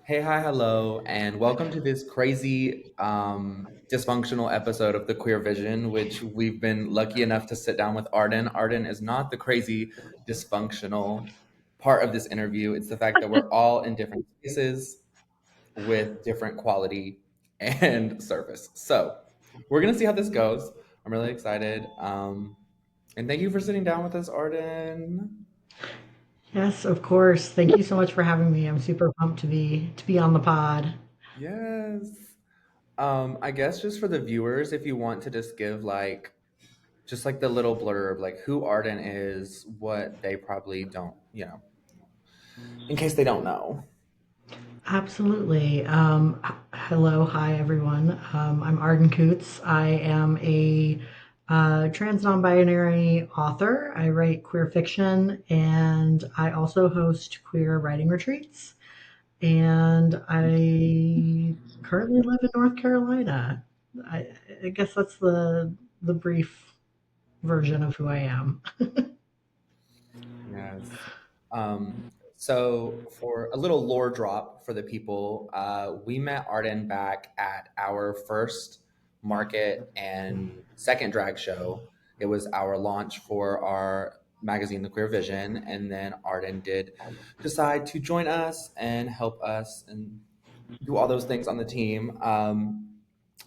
Hey, hi, hello, and welcome to this crazy, dysfunctional episode of The Queer Vision, which we've been lucky enough to sit down with Arden. Arden is not the crazy, dysfunctional part of this interview. It's the fact that we're all in different spaces with different quality and service. So we're going to see how this goes. I'm really excited. And thank you for sitting down with us, Arden. Yes, of course. Thank you so much for having me. I'm super pumped to be on the pod. Yes. I guess just for the viewers, if you want to just give just like the little blurb, like who Arden is, what they probably don't, in case they don't know. Absolutely. Hello, hi everyone. I'm Arden Coutts. I am a trans non-binary author. I write queer fiction, and I also host queer writing retreats. And I currently live in North Carolina. I, I guess that's the brief version of who I am. Yes. So for a little lore drop for the people, we met Arden back at our first market and second drag show. It was our launch for our magazine, The Queer Vision, and then Arden did decide to join us and help us and do all those things on the team. And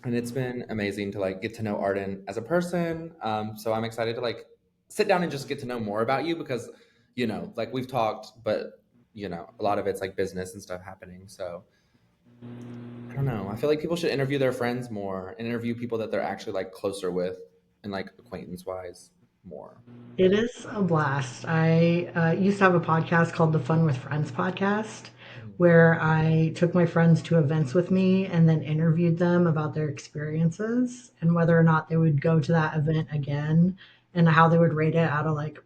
it's been amazing to like get to know Arden as a person. So I'm excited to like sit down and just get to know more about you because, like we've talked, but a lot of it's like business and stuff happening. So I don't know. I feel like people should interview their friends more and interview people that they're actually like closer with and like acquaintance wise more. It is a blast. I used to have a podcast called the Fun with Friends podcast, Mhm. where I took my friends to events with me and then interviewed them about their experiences and whether or not they would go to that event again and how they would rate it out of like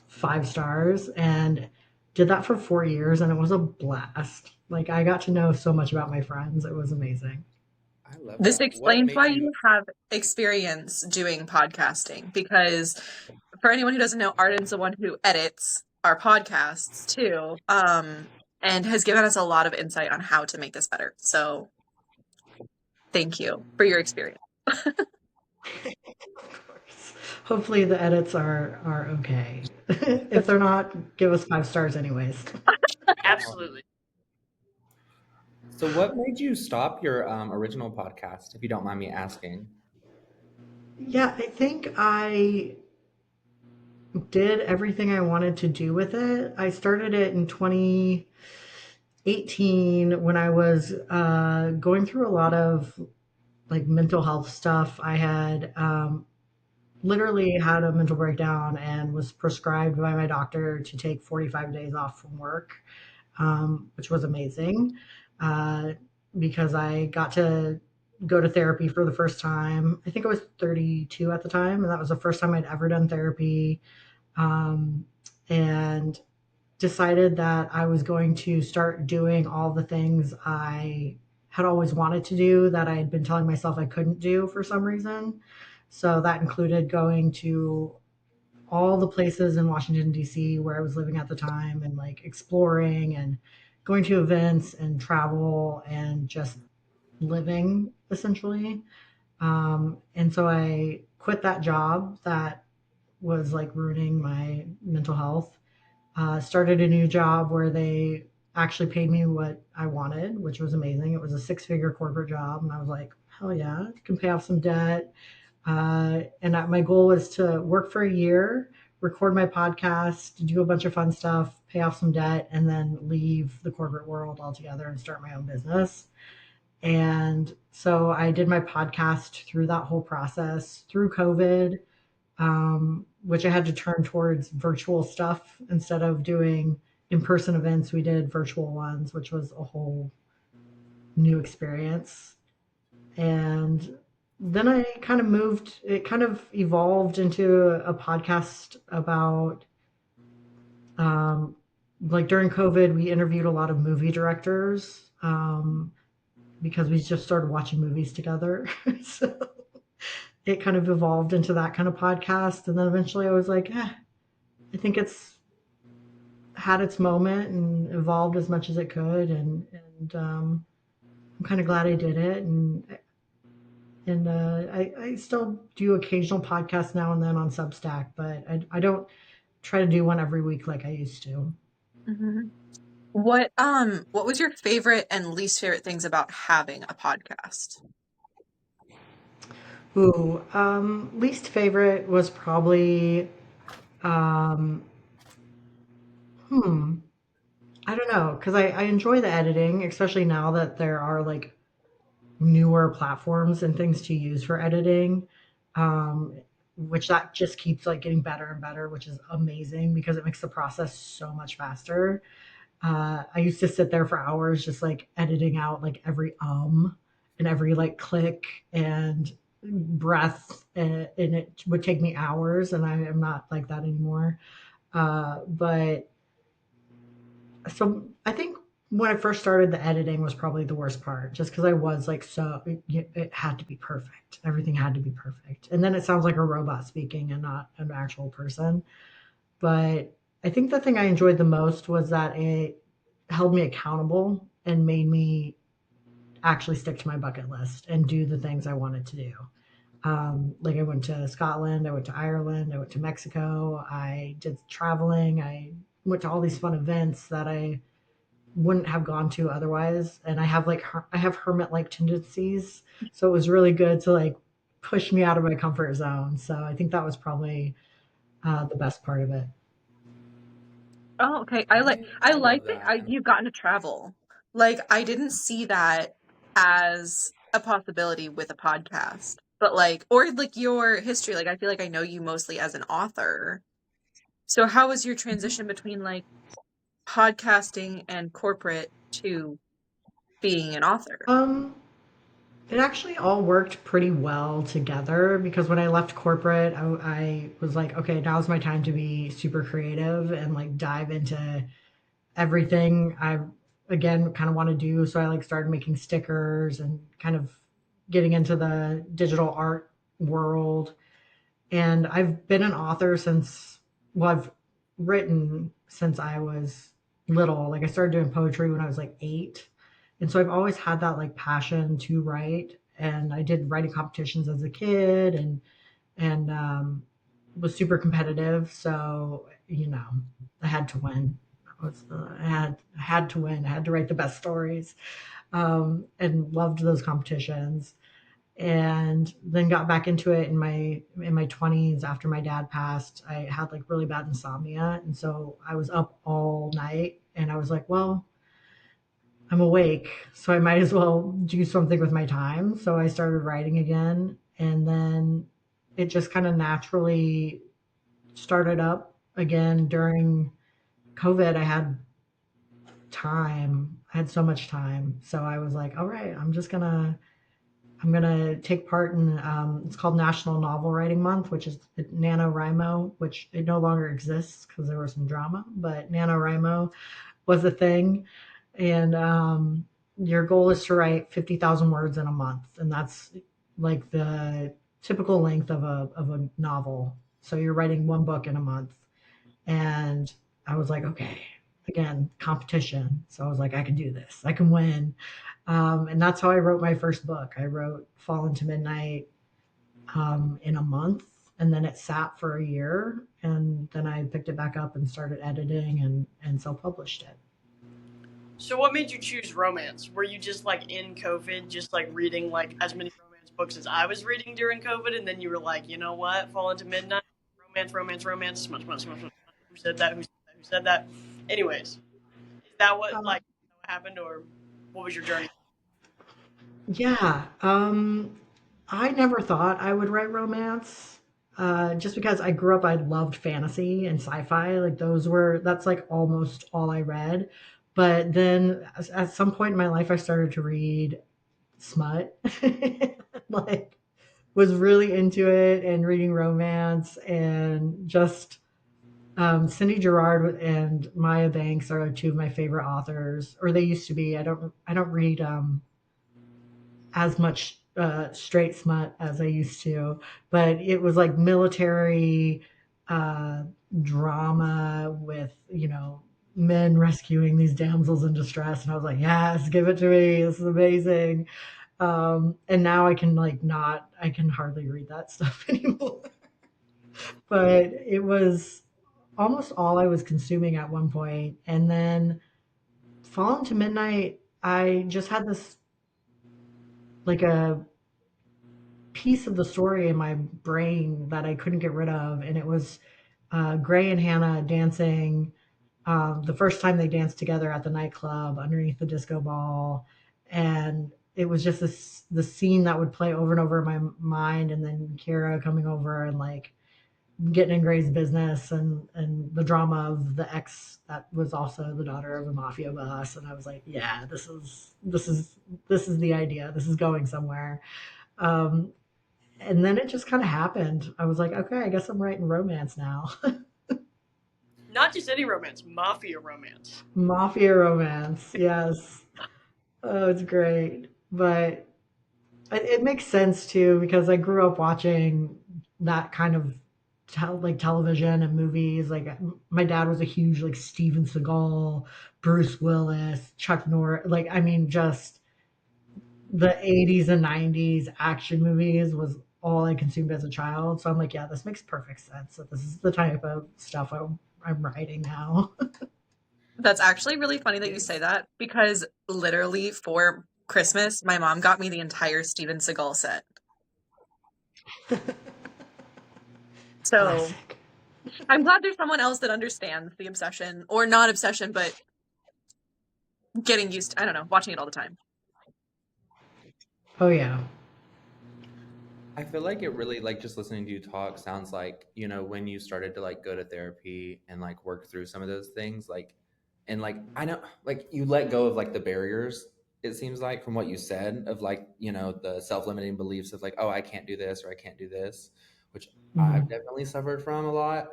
5 stars. And did that for 4 years, and it was a blast. Like, I got to know so much about my friends. It was amazing. I love This that. What explains made why you? you have experience doing podcasting, because for anyone who doesn't know, Arden's the one who edits our podcasts too, and has given us a lot of insight on how to make this better. So thank you for your experience. Of course. Hopefully the edits are okay. If they're not, give us 5 stars anyways. um, So what made you stop your original podcast, if you don't mind me asking? Yeah, I think I did everything I wanted to do with it. I started it in 2018 when I was going through a lot of like mental health stuff. I had literally had a mental breakdown and was prescribed by my doctor to take 45 days off from work, which was amazing uh, because I got to go to therapy for the first time. I think I was 32 at the time, and that was the first time I'd ever done therapy. Um, and decided that I was going to start doing all the things I had always wanted to do that I had been telling myself I couldn't do for some reason. So that included going to all the places in Washington, D.C. where I was living at the time and like exploring and going to events and travel and just living essentially. And so I quit that job that was like ruining my mental health. Started a new job where they actually paid me what I wanted, which was amazing. It was a six-figure corporate job, and I was like, hell yeah, I can pay off some debt. My goal was to work for a year, record my podcast, do a bunch of fun stuff, pay off some debt, and then leave the corporate world altogether and start my own business. And so I did my podcast through that whole process through COVID, which I had to turn towards virtual stuff instead of doing in person events. We did virtual ones, which was a whole new experience. And then I kind of moved, it kind of evolved into a podcast about, um, like during COVID, we interviewed a lot of movie directors because we just started watching movies together. So it kind of evolved into that kind of podcast. And then eventually I was like, I think it's had its moment and evolved as much as it could, and I'm kind of glad I did it. And I still do occasional podcasts now and then on Substack, but I don't try to do one every week like I used to. Mhm. What was your favorite and least favorite things about having a podcast? Ooh, least favorite was probably, um, hmm, I don't know, because I enjoy the editing, especially now that there are like newer platforms and things to use for editing, um, which that just keeps like getting better and better, which is amazing because it makes the process so much faster. I used to sit there for hours just like editing out like every and every like click and breath, and it would take me hours, and I am not like that anymore. But so I think when I first started, the editing was probably the worst part, just because I was like, so it had to be perfect. Everything had to be perfect. And then it sounds like a robot speaking and not an actual person. But I think the thing I enjoyed the most was that it held me accountable and made me actually stick to my bucket list and do the things I wanted to do. Like I went to Scotland, I went to Ireland, I went to Mexico, I did traveling, I went to all these fun events that I wouldn't have gone to otherwise. And I have hermit like tendencies, so it was really good to like push me out of my comfort zone. So I think that was probably the best part of it. Oh, okay. I I like love that that. you've gotten to travel. Like I didn't see that as a possibility with a podcast. But like or like your history, like I feel like I know you mostly as an author. So how was your transition between like podcasting and corporate to being an author? Um, it actually all worked pretty well together because when I left corporate, I was like, okay, now's my time to be super creative and like dive into everything I again kind of want to do. So I like started making stickers and kind of getting into the digital art world. And I've been an author since, well, I've written since I was little. Like I started doing poetry when I was like 8. And so I've always had that like passion to write. And I did writing competitions as a kid, and was super competitive. So, I had to win. I had to win. I had to write the best stories, and loved those competitions. And then got back into it in my 20s after my dad passed. I had like really bad insomnia, and so I was up all night, and I was like, well, I'm awake, so I might as well do something with my time. So I started writing again, and then it just kind of naturally started up again during COVID. I had time. I had so much time. So I was like, all right, I'm gonna take part in it's called National Novel Writing Month, which is NaNoWriMo, which it no longer exists because there was some drama, but NaNoWriMo was a thing. And your goal is to write 50,000 words in a month. And that's like the typical length of a novel. So you're writing one book in a month. And I was like, okay, again, competition. So I was like, I can do this. I can win. And that's how I wrote my first book. I wrote Fall into Midnight in a month, and then it sat for a year. And then I picked it back up and started editing and self published it. So what made you choose romance? Were you just like in COVID, just like reading like as many romance books as I was reading during COVID, and then you were like, you know what, Fall into Midnight, romance, romance, romance, smush, smush, smush, smush. Who said that? Who said that? Who said that? Anyways, is that what Uh, like happened, or what was your journey? yeah. I never thought I would write romance. Just because I grew up, I loved fantasy and sci-fi. Like that's like almost all I read. But then at some point in my life, I started to read smut. Like, was really into it and reading romance, and just Cindy Gerard and Maya Banks are two of my favorite authors, or they used to be. I don't read as much straight smut as I used to, but it was like military uh, drama with men rescuing these damsels in distress, and I was like, yes, give it to me. This is amazing. And now I can I can hardly read that stuff anymore. But it was almost all I was consuming at one point. And then Fall into Midnight, I just had this like a piece of the story in my brain that I couldn't get rid of, and it was Gray and Hannah dancing the first time they danced together at the nightclub underneath the disco ball, and it was just the scene that would play over and over in my mind, and then Kira coming over and like getting in Gray's business, and the drama of the ex that was also the daughter of a mafia boss, and I was like, yeah, this is the idea. This is going somewhere. Um, and then it just kind of happened. I was like, okay, I guess I'm writing romance now. Not just any romance, mafia romance. Mafia romance, yes. Oh, it's great. But it makes sense too because I grew up watching that kind of television and movies. Like my dad was a huge like Steven Seagal, Bruce Willis, Chuck Norris. Like I mean, just the 80s and 90s action movies was all I consumed as a child. So I'm like, yeah, this makes perfect sense. That this is the type of stuff I'm writing now. That's actually really funny that you say that because literally for Christmas, my mom got me the entire Steven Seagal set. So Classic. I'm glad there's someone else that understands the obsession, or not obsession, but getting used to, I don't know, watching it all the time. Oh yeah. I feel like it really, like, just listening to you talk sounds like, when you started to like go to therapy and like work through some of those things, like, and like, I know, like, you let go of like the barriers, it seems like, from what you said, of like, the self-limiting beliefs of like, oh, I can't do this or I can't do this, which I've Mhm. definitely suffered from a lot.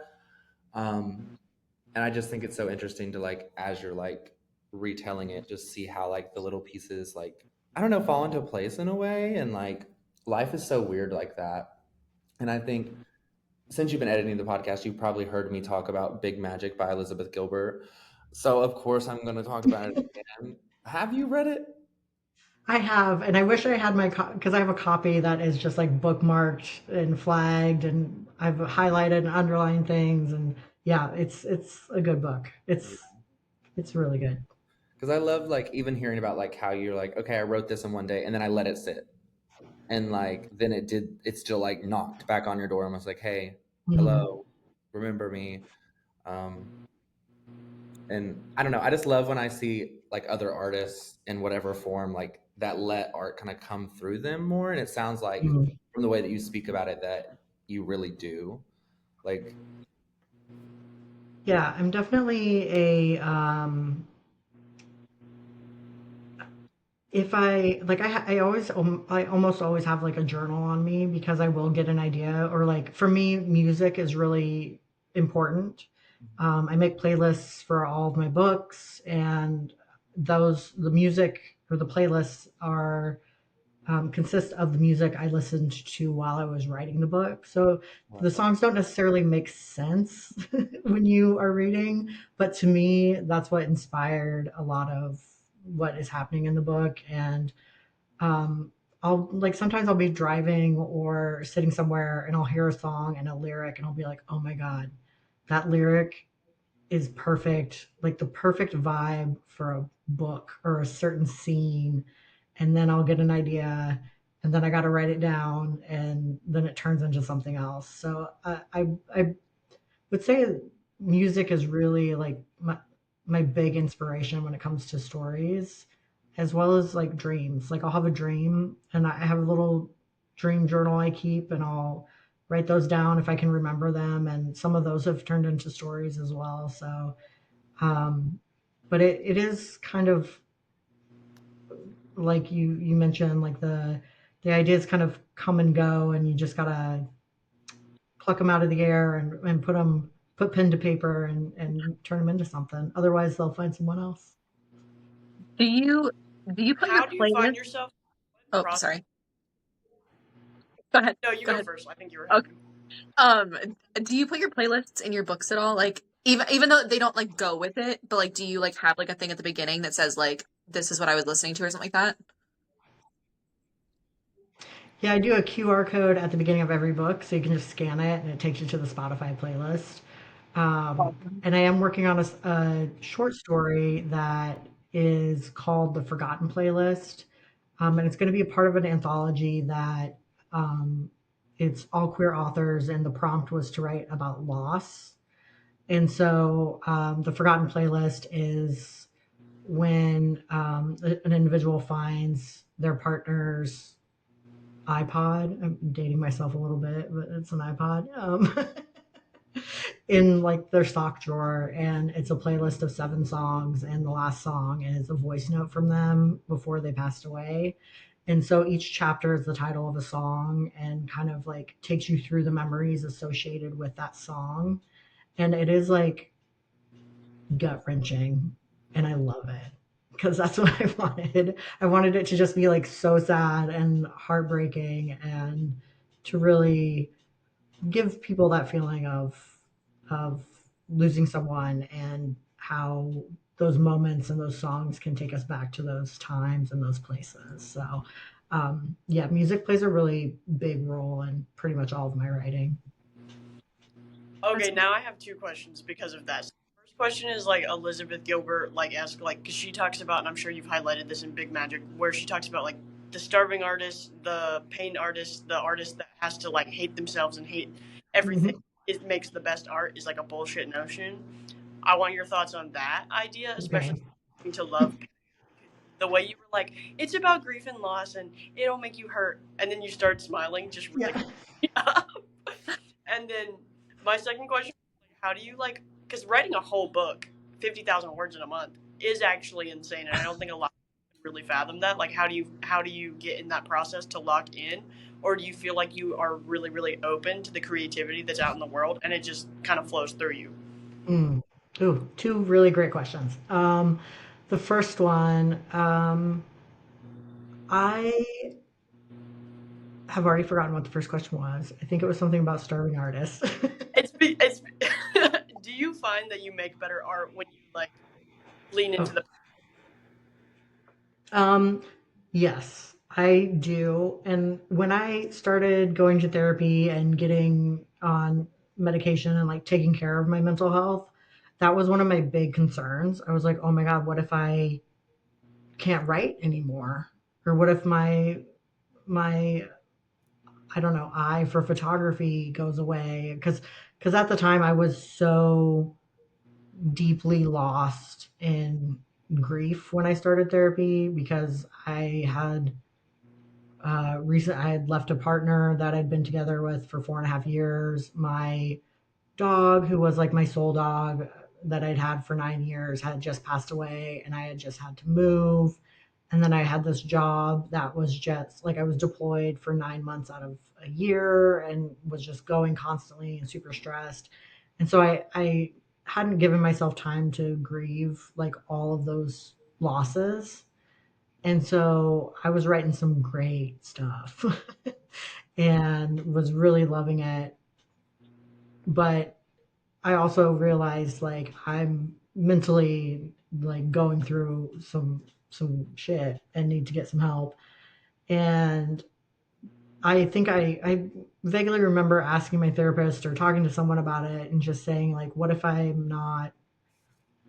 Um, and I just think it's so interesting to like, as you're like retelling it, just see how like the little pieces, like, I don't know, fall into place in a way. And like, life is so weird like that. And I think since you've been editing the podcast, you've probably heard me talk about Big Magic by Elizabeth Gilbert. So of course I'm going to talk about it again. Have you read it? I have, and I wish I had my because I have a copy that is just like bookmarked and flagged, and I've highlighted and underlined things, and yeah, it's a good book. It's really good. Because I love like even hearing about like how you're like, okay, I wrote this in one day and then I let it sit. And like then it still like knocked back on your door and was like, hey, Mhm. hello, remember me. Um, and I don't know, I just love when I see like other artists in whatever form like that let art kind of come through them more. And it sounds like Mhm. from the way that you speak about it that you really do. Like, Yeah, I'm definitely a if I like I always I almost always have like a journal on me because I will get an idea, or like for me music is really important. I make playlists for all of my books, and the music or the playlists are consist of the music I listened to while I was writing the book. So I the love that. songs don't necessarily make sense when you are reading, but to me, that's what inspired a lot of what is happening in the book. And um, I'll like sometimes I'll be driving or sitting somewhere and I'll hear a song and a lyric and I'll be like, oh my God, that lyric is perfect, like the perfect vibe for a book or a certain scene. And then I'll get an idea and then I got to write it down and then it turns into something else. So I would say music is really like my big inspiration when it comes to stories, as well as like dreams. Like I'll have a dream and I have a little dream journal I keep, and I'll write those down if I can remember them. And some of those have turned into stories as well. So, um, but it is kind of like you mentioned, like the ideas kind of come and go, and you just gotta pluck them out of the air and put pen to paper and turn them into something. Otherwise, they'll find someone else. Do you do you put your How do you find playlist? yourself Oh, process? sorry. Go ahead. No, you Go go ahead. first. I think you were Okay. having. Do you put your playlists in your books at all? Like, Even though they don't like go with it, but like, do you like have like a thing at the beginning that says like, this is what I was listening to or something like that? Yeah, I do a QR code at the beginning of every book, so you can just scan it and it takes you to the Spotify playlist. Awesome. And I am working on a short story that is called The Forgotten Playlist. And it's going to be a part of an anthology that um, it's all queer authors, and the prompt was to write about loss. And so the Forgotten Playlist is when an individual finds their partner's iPod. I'm dating myself a little bit, but it's an iPod. In like their sock drawer, and it's a playlist of 7 songs, and the last song is a voice note from them before they passed away. And so each chapter is the title of a song and kind of like takes you through the memories associated with that song. And it is like gut wrenching, and I love it because that's what I wanted. I wanted it to just be like so sad and heartbreaking, and to really give people that feeling of losing someone, and how those moments and those songs can take us back to those times and those places. So yeah, music plays a really big role in pretty much all of my writing. Okay, now I have 2 questions because of that. So the first question is like Elizabeth Gilbert like asked like because she talks about, and I'm sure you've highlighted this in Big Magic, where she talks about like the starving artist, the pain artist, the artist that has to like hate themselves and hate everything. Mhm. It makes the best art is like a bullshit notion. I want your thoughts on that idea, especially Okay. to love. The way you were like, it's about grief and loss, and it'll make you hurt, and then you start smiling, just really. Yeah. And then my second question, how do you like? Because writing a whole book, 50,000 words in a month, is actually insane, and I don't think a lot of people can really fathom that. Like, how do you get in that process to lock in, or do you feel like you are really really open to the creativity that's out in the world, and it just kind of flows through you? Mm. Ooh, 2 really great questions. The first one, I have already forgotten what the first question was. I think it was something about starving artists. It's. Do you find that you make better art when you like lean into Oh, the? um, yes, I do. And when I started going to therapy and getting on medication and like taking care of my mental health, that was one of my big concerns. I was like, oh my God, what if I can't write anymore? Or what if my I don't know, eye for photography goes away? Because at the time I was so deeply lost in grief when I started therapy, because I had left a partner that I'd been together with for 4.5 years. My dog, who was like my soul dog that I'd had for 9 years, had just passed away, and I had just had to move. And then I had this job that was just like I was deployed for 9 months out of a year and was just going constantly and super stressed. And so I hadn't given myself time to grieve like all of those losses. And so I was writing some great stuff and was really loving it. But I also realized like I'm mentally like going through some shit and need to get some help. And I think I vaguely remember asking my therapist or talking to someone about it and just saying like, what if I'm not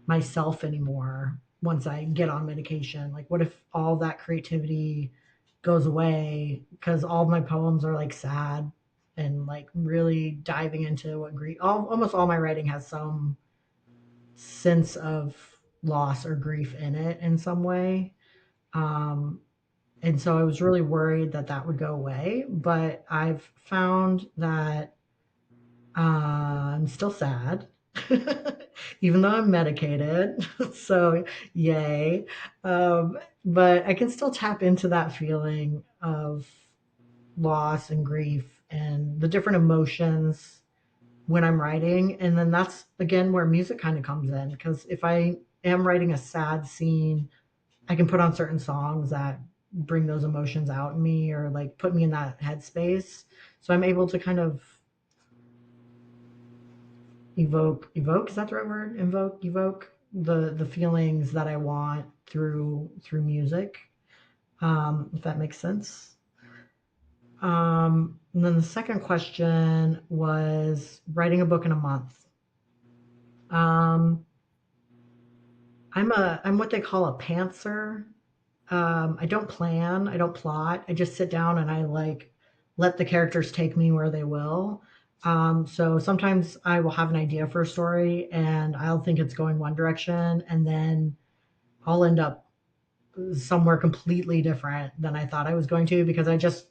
myself anymore once I get on medication? Like, what if all that creativity goes away because all of my poems are like sad and like really diving into what grief. Almost all my writing has some sense of loss or grief in it in some way. Um, and so I was really worried that that would go away, but I've found that I'm still sad, even though I'm medicated. So, yay. But I can still tap into that feeling of loss and grief and the different emotions when I'm writing. And then that's again where music kind of comes in. Because if I am writing a sad scene, I can put on certain songs that bring those emotions out in me or like put me in that headspace. So I'm able to kind of evoke, is that the right word? Evoke the feelings that I want through music, if that makes sense. And then the second question was writing a book in a month. Um, I'm what they call a pantser. I don't plan, I don't plot. I just sit down and I like let the characters take me where they will. So sometimes I will have an idea for a story and I'll think it's going one direction, and then I'll end up somewhere completely different than I thought I was going to, because I just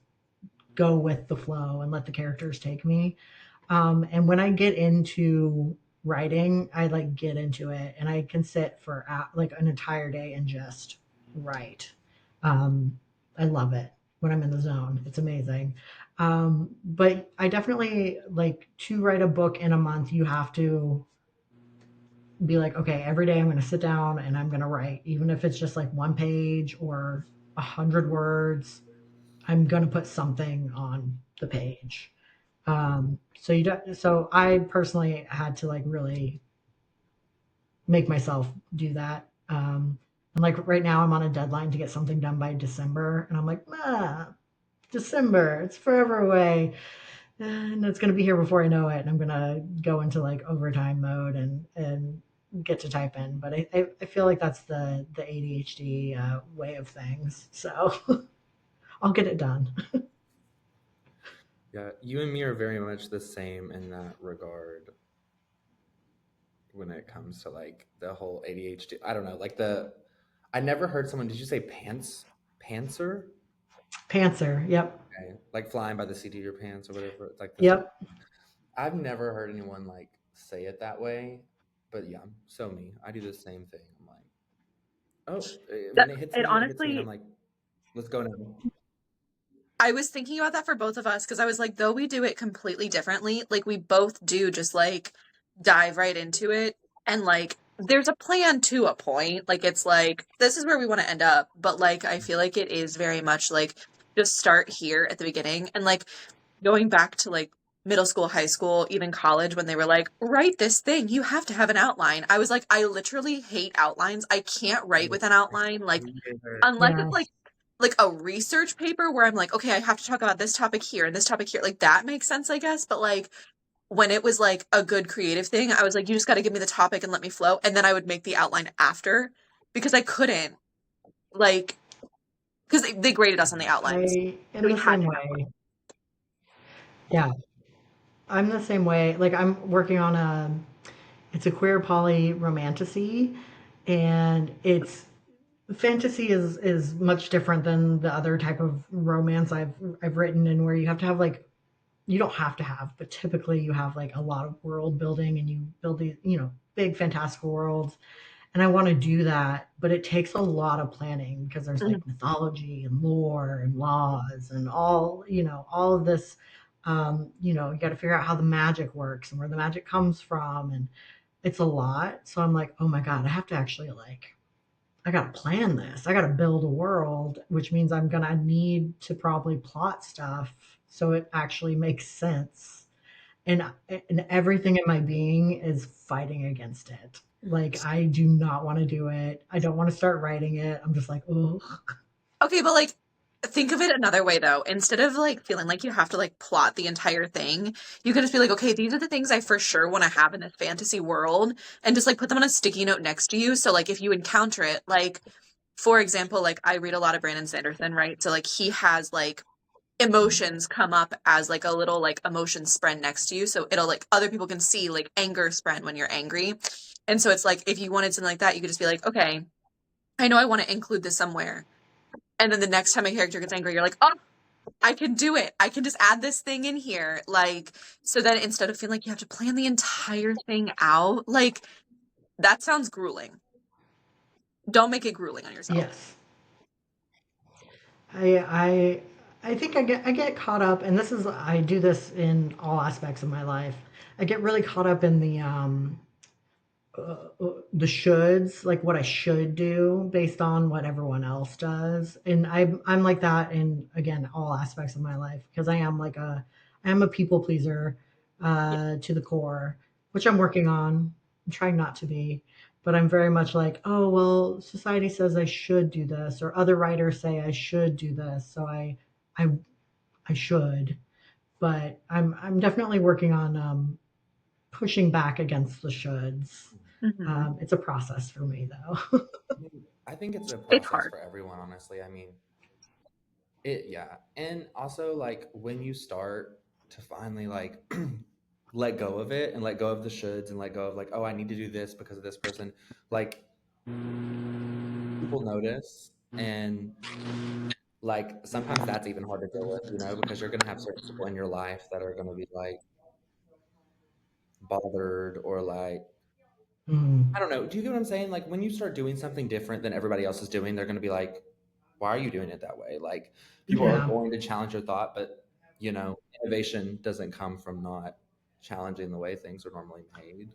go with the flow and let the characters take me. And when I get into writing, I like get into it and I can sit for like an entire day and just write. I love it when I'm in the zone. It's amazing. But I definitely like to write a book in a month. You have to be like, okay, every day I'm going to sit down and I'm going to write, even if it's just like one page or 100 words. I'm going to put something on the page. So I personally had to like really make myself do that. And like right now I'm on a deadline to get something done by December, and I'm like, December, it's forever away, and it's going to be here before I know it. And I'm going to go into like overtime mode and get to type in. But I feel like that's the ADHD way of things. So I'll get it done. Yeah, you and me are very much the same in that regard when it comes to like the whole ADHD. I don't know, like I never heard someone, did you say pantser? Pantser. Yep. Okay. Like flying by the seat of your pants or whatever. It's like the thing. Yep. I've never heard anyone like say it that way, but yeah, so me. I do the same thing. I'm like, oh, when it hits It me, it hits me, and I'm honestly, like, let's go now. I was thinking about that for both of us because I was like, though we do it completely differently, like we both do just like dive right into it. And like, there's a plan to a point. Like, it's like, this is where we want to end up. But like, I feel like it is very much like just start here at the beginning. And like, going back to like middle school, high school, even college, when they were like, write this thing, you have to have an outline. I was like, I literally hate outlines. I can't write with an outline. Like, unless it's Yes. like a research paper where I'm like, okay, I have to talk about this topic here and this topic here. Like that makes sense, I guess. But like when it was like a good creative thing, I was like, you just got to give me the topic and let me flow. And then I would make the outline after because I couldn't like, because they graded us on the outlines. I So am we the had same to have one. way. Yeah, I'm the same way. Like I'm working on it's a queer poly romantasy, and it's fantasy is much different than the other type of romance I've written, and where you have to have like, you don't have to have, but typically you have like a lot of world building and you build these, big fantastical worlds. And I want to do that, but it takes a lot of planning because there's Mhm. like mythology and lore and laws and all of this. You got to figure out how the magic works and where the magic comes from, and it's a lot. So I'm like, oh my god, I have to actually like, I got to plan this. I got to build a world, which means I'm gonna need to probably plot stuff so it actually makes sense. And everything in my being is fighting against it. Like I do not want to do it. I don't want to start writing it. I'm just like, oh, Okay, but like think of it another way though. Instead of like feeling like you have to like plot the entire thing, you can just be like, okay, these are the things I for sure want to have in this fantasy world, and just like put them on a sticky note next to you. So like if you encounter it, like for example, like I read a lot of Brandon Sanderson, right? So like he has like emotions come up as like a little like emotion spren next to you. So it'll like other people can see like anger spren when you're angry. And so it's like if you wanted something like that, you could just be like, okay, I know I want to include this somewhere. And then the next time a character gets angry, you're like, oh, I can do it. I can just add this thing in here. Like, so then instead of feeling like you have to plan the entire thing out, like that sounds grueling. Don't make it grueling on yourself. yes. I I think I get caught up, and this is, I do this in all aspects of my life. I get really caught up in the shoulds, like what I should do based on what everyone else does. And I'm like that in, again, all aspects of my life, because I am a people pleaser Yeah. to the core. which I'm working on. I'm trying not to be, but I'm very much like, oh, well, society says I should do this, or other writers say I should do this, so I, I should. But I'm definitely working on pushing back against the shoulds. Mm-hmm. It's a process for me, though. I think it's a It's process hard. for everyone, honestly. I mean, yeah. And also, like, when you start to finally, like, let go of it and let go of the shoulds and let go of, like, oh, I need to do this because of this person, like, people notice. And, like, sometimes that's even hard to deal with, because you're going to have certain people in your life that are going to be, like, bothered or, like, I Mm, don't know. Do you get what I'm saying? Like when you start doing something different than everybody else is doing, they're going to be like, why are you doing it that way? Like people are yeah, going to challenge your thought, but innovation doesn't come from not challenging the way things are normally made.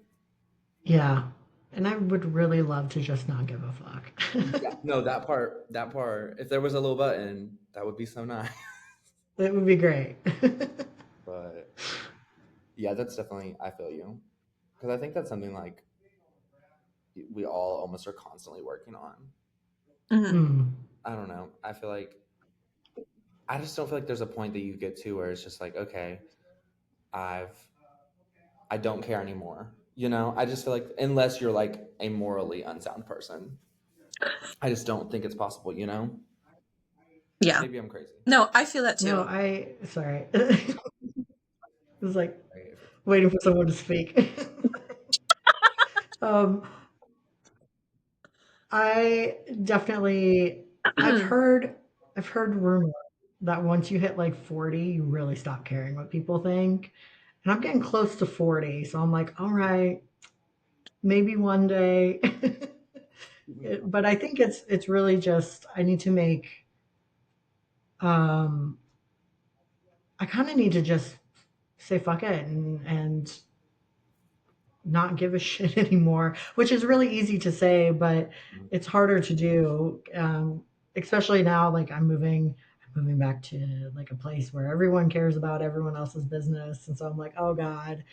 yeah. And I would really love to just not give a fuck. Yeah. No, that part, if there was a little button, that would be so nice. It would be great. But yeah, that's definitely, I feel you. Because I think that's something like we all almost are constantly working on. Mm-hmm. Mm, I don't know. I just don't feel like there's a point that you get to where it's just like, okay, I've I don't care anymore. I just feel like unless you're like a morally unsound person, I just don't think it's possible. Yeah. Maybe I'm crazy. No, I feel that no, too. sorry. It was like Right? If it's- waiting for someone to speak. um, I definitely, I've heard, I've heard rumor that once you hit like 40, you really stop caring what people think. And I'm getting close to 40, so I'm like, all right, maybe one day. But I think it's really just I need to make um I kind of need to just say fuck it and not give a shit anymore, which is really easy to say, but it's harder to do. Especially now, like I'm moving back to like a place where everyone cares about everyone else's business, and so I'm like, oh god,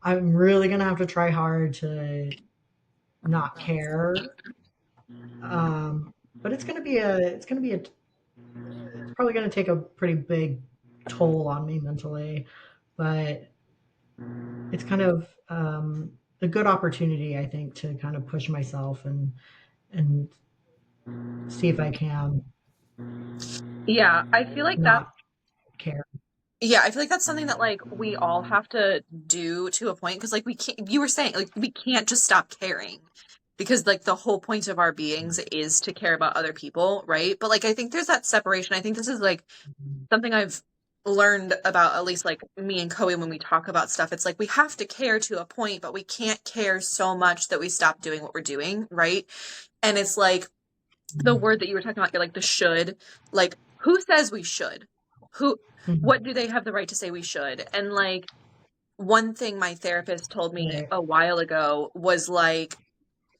I'm really gonna have to try hard to not care. But it's probably gonna take a pretty big toll on me mentally, but it's kind of a good opportunity, I think, to kind of push myself and see if I can Yeah, I feel like that's not care. yeah, I feel like that's something that like we all have to do to a point because like we can't you were saying like we can't just stop caring because like the whole point of our beings is to care about other people, right? But like I think there's that separation. I think this is like something I've learned about at least like me and Chloe when we talk about stuff. It's like we have to care to a point, but we can't care so much that we stop doing what we're doing, right? And it's like the word that you were talking about, like the should, like who says we should? Who, what do they have the right to say we should? And like one thing my therapist told me Right. a while ago was like,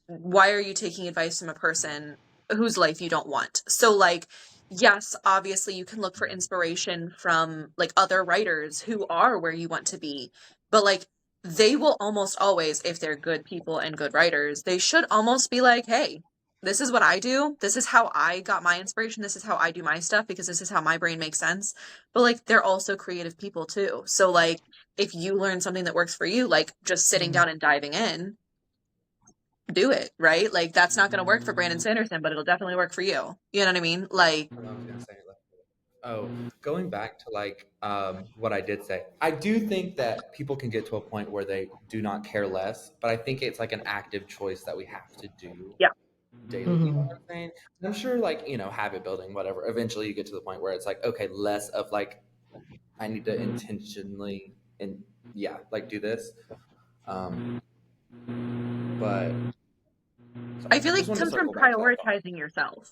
why are you taking advice from a person whose life you don't want? So like, yes, obviously you can look for inspiration from like other writers who are where you want to be, but like they will almost always, if they're good people and good writers, they should almost be like, hey, this is what I do. This is how I got my inspiration. This is how I do my stuff because this is how my brain makes sense. But like they're also creative people too. So like if you learn something that works for you, like just sitting down and diving in, do it, right? Like that's not going to work for Brandon Sanderson, but it'll definitely work for you. You know what I mean? Like, I was gonna say, like, oh, going back to like what I did say, I do think that people can get to a point where they do not care less, but I think it's like an active choice that we have to do yeah. daily. You know Hmm. what I'm saying? And I'm sure, like, habit building, whatever. Eventually, you get to the point where it's like, okay, less of like I need to intentionally and yeah, like do this. Um, but I sorry, feel like just it wanted to comes from circle back to that thought. prioritizing yourself.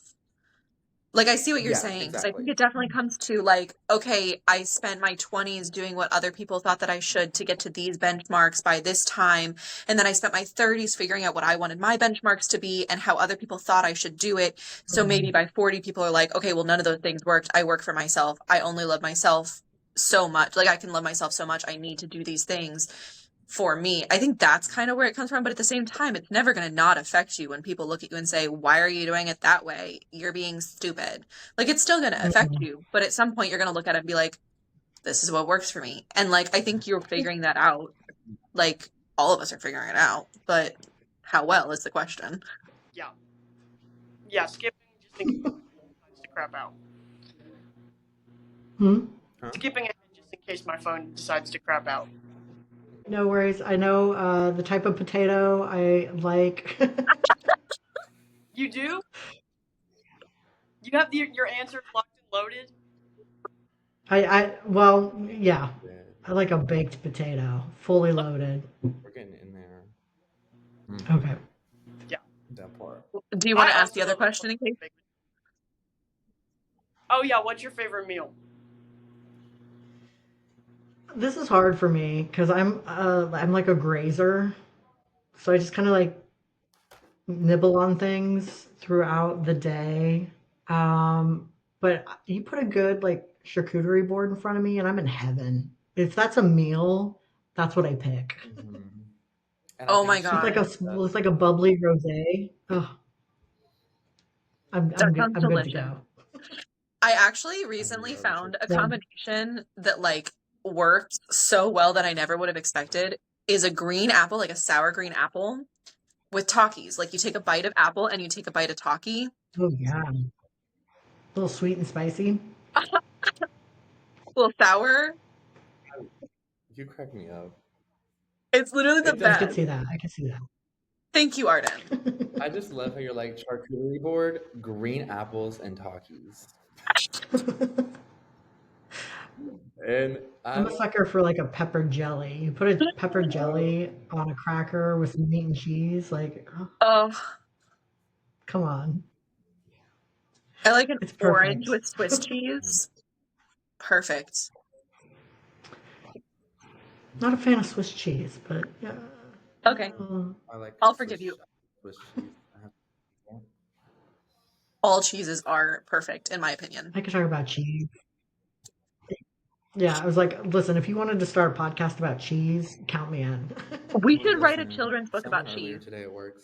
Like I see what you're Yeah, saying because I think exactly. it definitely comes to like, okay, I spent my 20s doing what other people thought that I should to get to these benchmarks by this time, and then I spent my 30s figuring out what I wanted my benchmarks to be and how other people thought I should do it. So maybe by 40 people are like, okay, well none of those things worked. I work for myself. I only love myself so much. Like I can love myself so much. I need to do these things. for me. I think that's kind of where it comes from. But at the same time, it's never going to not affect you when people look at you and say, why are you doing it that way? You're being stupid. Like, it's still going to affect Mhm. you. But at some point, you're going to look at it and be like, this is what works for me. And like, I think you're figuring that out. Like, all of us are figuring it out. But how well is the question. Yeah. Yeah, skipping just in case it decides to crap out. Hmm? Huh? Skipping ahead just in case my phone decides to crap out. No worries. I know the type of potato I like. You do? You have your answers locked and loaded? Well, yeah. Yeah, I like a baked potato, fully loaded. we're getting in there. Okay. Yeah. That part. Do you want I to ask the also other love a question in case? baked. Oh yeah, what's your favorite meal? This is hard for me because I'm like a grazer, so I just kind of like nibble on things throughout the day. But you put a good like charcuterie board in front of me, and I'm in heaven. If that's a meal, that's what I pick. Mhm. And I Oh think my it's With just God. with like a bubbly rosé. Oh, That good. sounds I'm good to delicious. go. I actually I recently love found a Yeah. combination that like worked so well that I never would have expected is a green apple, like a sour green apple with Takis. Like you take a bite of apple and you take a bite of Taki. Oh yeah. A little sweet and spicy. A little sour. you crack me up. It's literally the It I does. could best. see that. I could see Thank you, Arden. I just love how you're like charcuterie board, green apples, and Takis. that. And I'm I'm a sucker for like a pepper jelly. You put a pepper oh, jelly on a cracker with some meat and cheese. Like, oh, Oh, come on. I like an It's orange perfect. with Swiss cheese. Perfect. Not a fan of Swiss cheese, but yeah. Okay, I like I'll forgive you. Swiss cheese. I have All cheeses are perfect, in my opinion. I could talk about cheese. Yeah, I was like, listen, if you wanted to start a podcast about cheese, count me in. We should write a listen. children's book about Someone earlier cheese. today at work.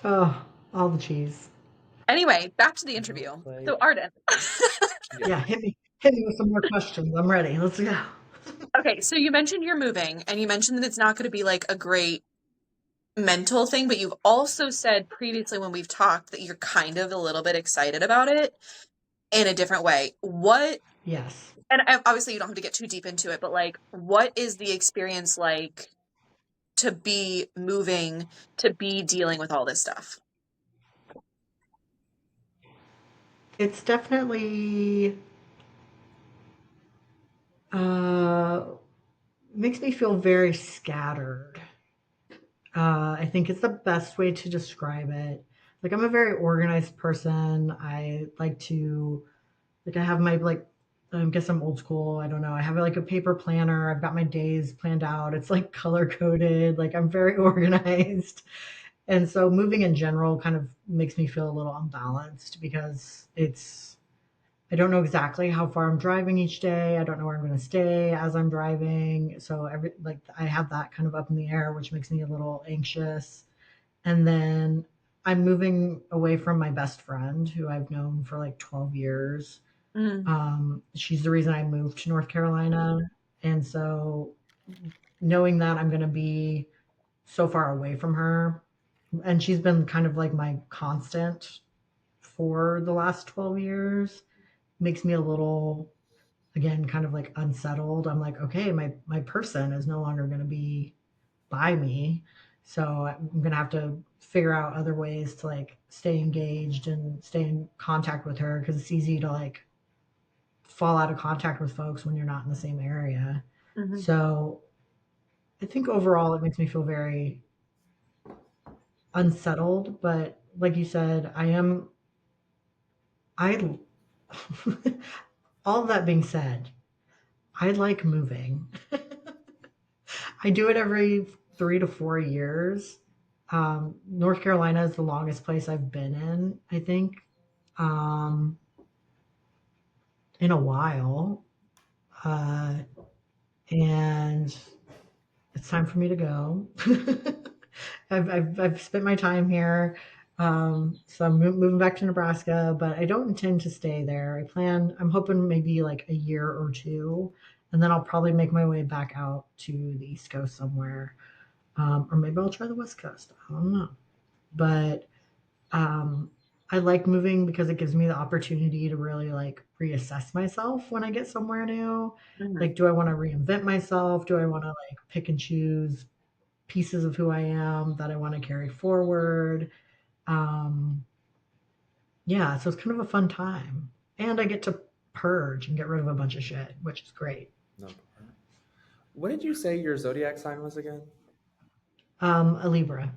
Oh, all the cheese. Anyway, back to the Don't interview. play. So, Arden. Yeah. Yeah, hit me with some more questions. I'm ready. Let's go. Okay, so you mentioned you're moving, and you mentioned that it's not going to be like a great mental thing, but you've also said previously when we've talked that you're kind of a little bit excited about it in a different way. What, Yes. and obviously you don't have to get too deep into it, but like, what is the experience like to be moving, to be dealing with all this stuff? It's definitely uh makes me feel very scattered. I think it's the best way to describe it. Like I'm a very organized person. I like to like I have my like I guess I'm old school. I don't know. I have like a paper planner. I've got my days planned out. It's like color coded. Like I'm very organized. And so moving in general kind of makes me feel a little unbalanced because it's I don't know exactly how far I'm driving each day. I don't know where I'm going to stay as I'm driving. So every like I have that kind of up in the air, which makes me a little anxious. And then I'm moving away from my best friend who I've known for like 12 years. Mm, She's the reason I moved to North Carolina. And so knowing that I'm going to be so far away from her, and she's been kind of like my constant for the last 12 years, makes me a little again kind of like unsettled. I'm like, okay, my person is no longer going to be by me, so I'm going to have to figure out other ways to like stay engaged and stay in contact with her because it's easy to like fall out of contact with folks when you're not in the same area. mm-hmm. So I think overall it makes me feel very unsettled, but like you said, I all of that being said, I like moving. I do it every 3 to 4 years. North Carolina is the longest place I've been in, I think, um, in a while. Uh, and it's time for me to go. I've spent my time here. So I'm moving back to Nebraska, but I don't intend to stay there. I'm hoping maybe like a year or two, and then I'll probably make my way back out to the East Coast somewhere. Or maybe I'll try the West Coast. I don't know. But um, I like moving because it gives me the opportunity to really like reassess myself when I get somewhere new. Mhm. Like, do I want to reinvent myself? Do I want to like pick and choose pieces of who I am that I want to carry forward? Um, yeah, so it's kind of a fun time. And I get to purge and get rid of a bunch of shit, which is great. No. What did you say your zodiac sign was again? A Libra.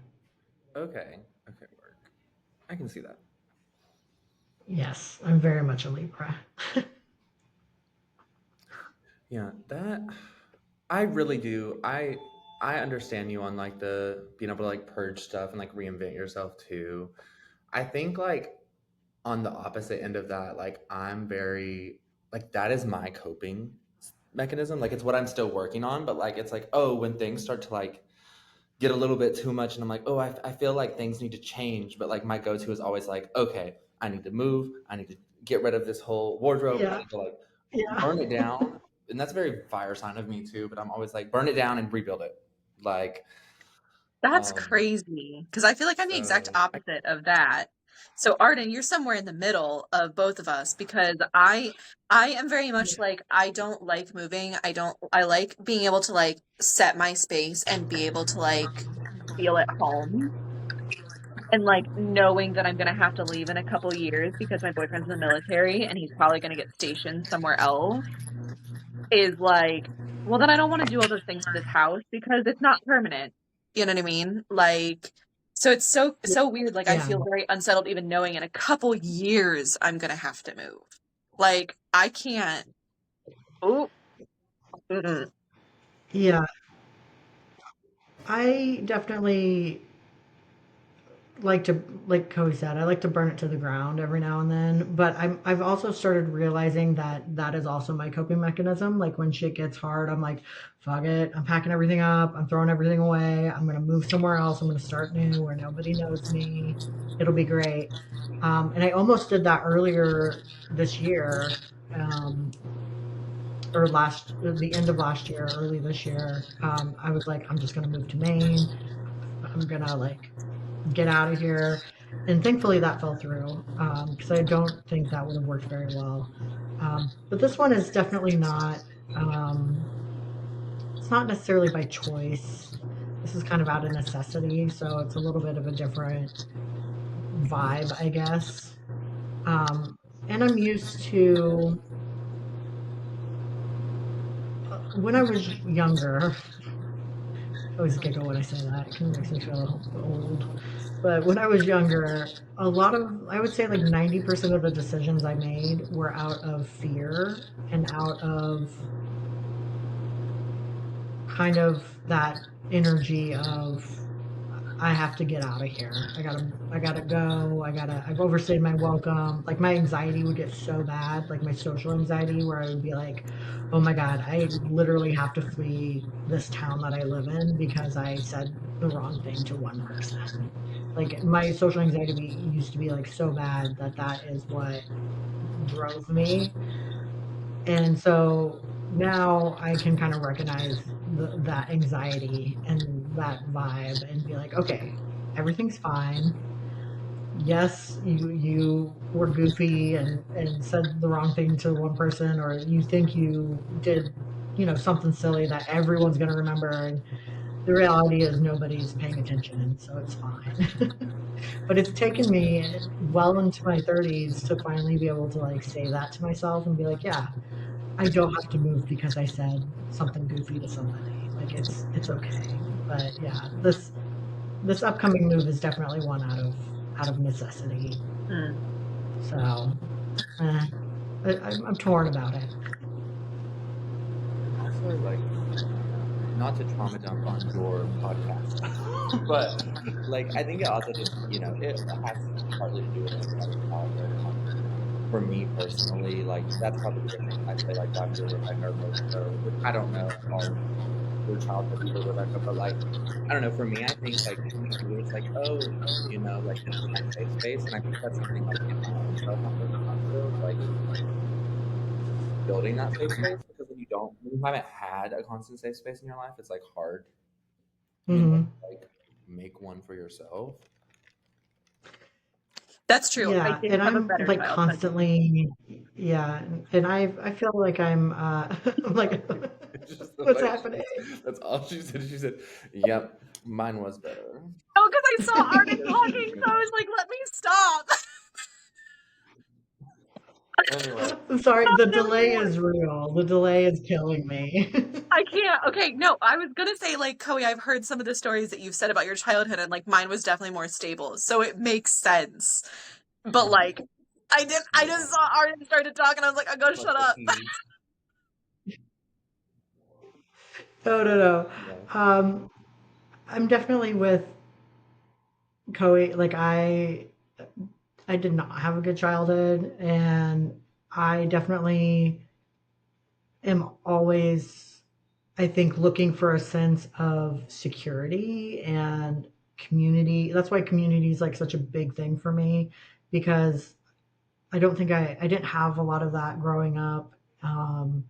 Okay. Okay, work. I can see that. Yes, I'm very much a Libra. Yeah, that I really do. I understand you on like the being able to like purge stuff and like reinvent yourself too. I think like on the opposite end of that, like I'm very like that is my coping mechanism. Like it's what I'm still working on, but like it's like, oh, when things start to like get a little bit too much and I'm like, oh, I feel like things need to change. But like my go-to is always like, okay, I need to move. I need to get rid of this whole wardrobe. I Yeah, need to like yeah, burn it down. And that's very fire sign of me too. But I'm always like, burn it down and rebuild it. Like, That's um, crazy because I feel like I'm the exact so I, opposite of that. So Arden, you're somewhere in the middle of both of us because I am very much like I don't like moving. I like being able to like set my space and be able to like feel at home and like knowing that I'm gonna have to leave in a couple years because my boyfriend's in the military and he's probably gonna get stationed somewhere else is like, well, then I don't want to do all those things to this house because it's not permanent. You know what I mean? Like, so it's so weird. Like, I yeah, feel very unsettled even knowing in a couple years I'm gonna have to move. Like, I can't. Oh, mm-mm. yeah. I definitely like to, like Cody said, I like to burn it to the ground every now and then. But I've also started realizing that that is also my coping mechanism. Like when shit gets hard, I'm like, fuck it, I'm packing everything up, I'm throwing everything away, I'm gonna move somewhere else, I'm gonna start new where nobody knows me. It'll be great. And I almost did that earlier this year, or the end of last year, early this year. I was like, I'm just gonna move to Maine. I'm gonna like get out of here. And thankfully that fell through because I don't think that would have worked very well. But this one is definitely not, um, it's not necessarily by choice. This is kind of out of necessity. So it's a little bit of a different vibe, I guess. Um, and I'm used to, when I was younger, I always giggle when I say that. It kind of makes me feel old. But when I was younger, I would say like 90% of the decisions I made were out of fear and out of kind of that energy of I have to get out of here. I gotta go. I've overstayed my welcome. Like my anxiety would get so bad, like my social anxiety, where I would be like, oh my God, I literally have to flee this town that I live in because I said the wrong thing to one person. Like my social anxiety used to be like so bad that that is what drove me. And so now I can kind of recognize that anxiety and that vibe and be like, okay, everything's fine. Yes, you were goofy and said the wrong thing to one person, or you think you did, something silly that everyone's going to remember. And the reality is nobody's paying attention, so it's fine. But it's taken me well into my 30s to finally be able to like say that to myself and be like, yeah, I don't have to move because I said something goofy to somebody. Like it's okay. But yeah, this upcoming move is definitely one out of necessity. Mm. So eh, I'm torn about it. and also like not to trauma dump on your podcast, but like I think it also just it has partly to do with like my childhood and like for me personally, like that's probably the difference. I say like Dr. Eckhart Rosenberg, which I don't know all. your childhood either, Rebecca, but like, I don't know, for me, I think like we do, it's like, oh, like this is my safe space. And I think that's something like in my own self I'm working on still, is like building that safe space, because when you haven't had a constant safe space in your life, it's like hard, Hmm. like make one for yourself. That's true. I Yeah, did and have a I'm better like childhood. constantly, yeah, and I feel like I'm like, It's just the what's way happening? that's all she said. She said, "Yep, mine was better." Oh, because I saw Arden talking, so I was like, let me stop. Anyway, I'm sorry, the There was delay more. is real. The delay is killing me. I can't. Okay, no, I was gonna say, like, Chloe, I've heard some of the stories that you've said about your childhood, and like mine was definitely more stable, so it makes sense. But like, I yeah, just saw Arden start to talk, and I was like, I'm gonna like shut the up. tea. No, no, no. Yeah. Um, I'm definitely with Chloe. Like I did not have a good childhood, and I definitely am always, I think, looking for a sense of security and community. That's why community is like such a big thing for me, because I don't think I didn't have a lot of that growing up, um,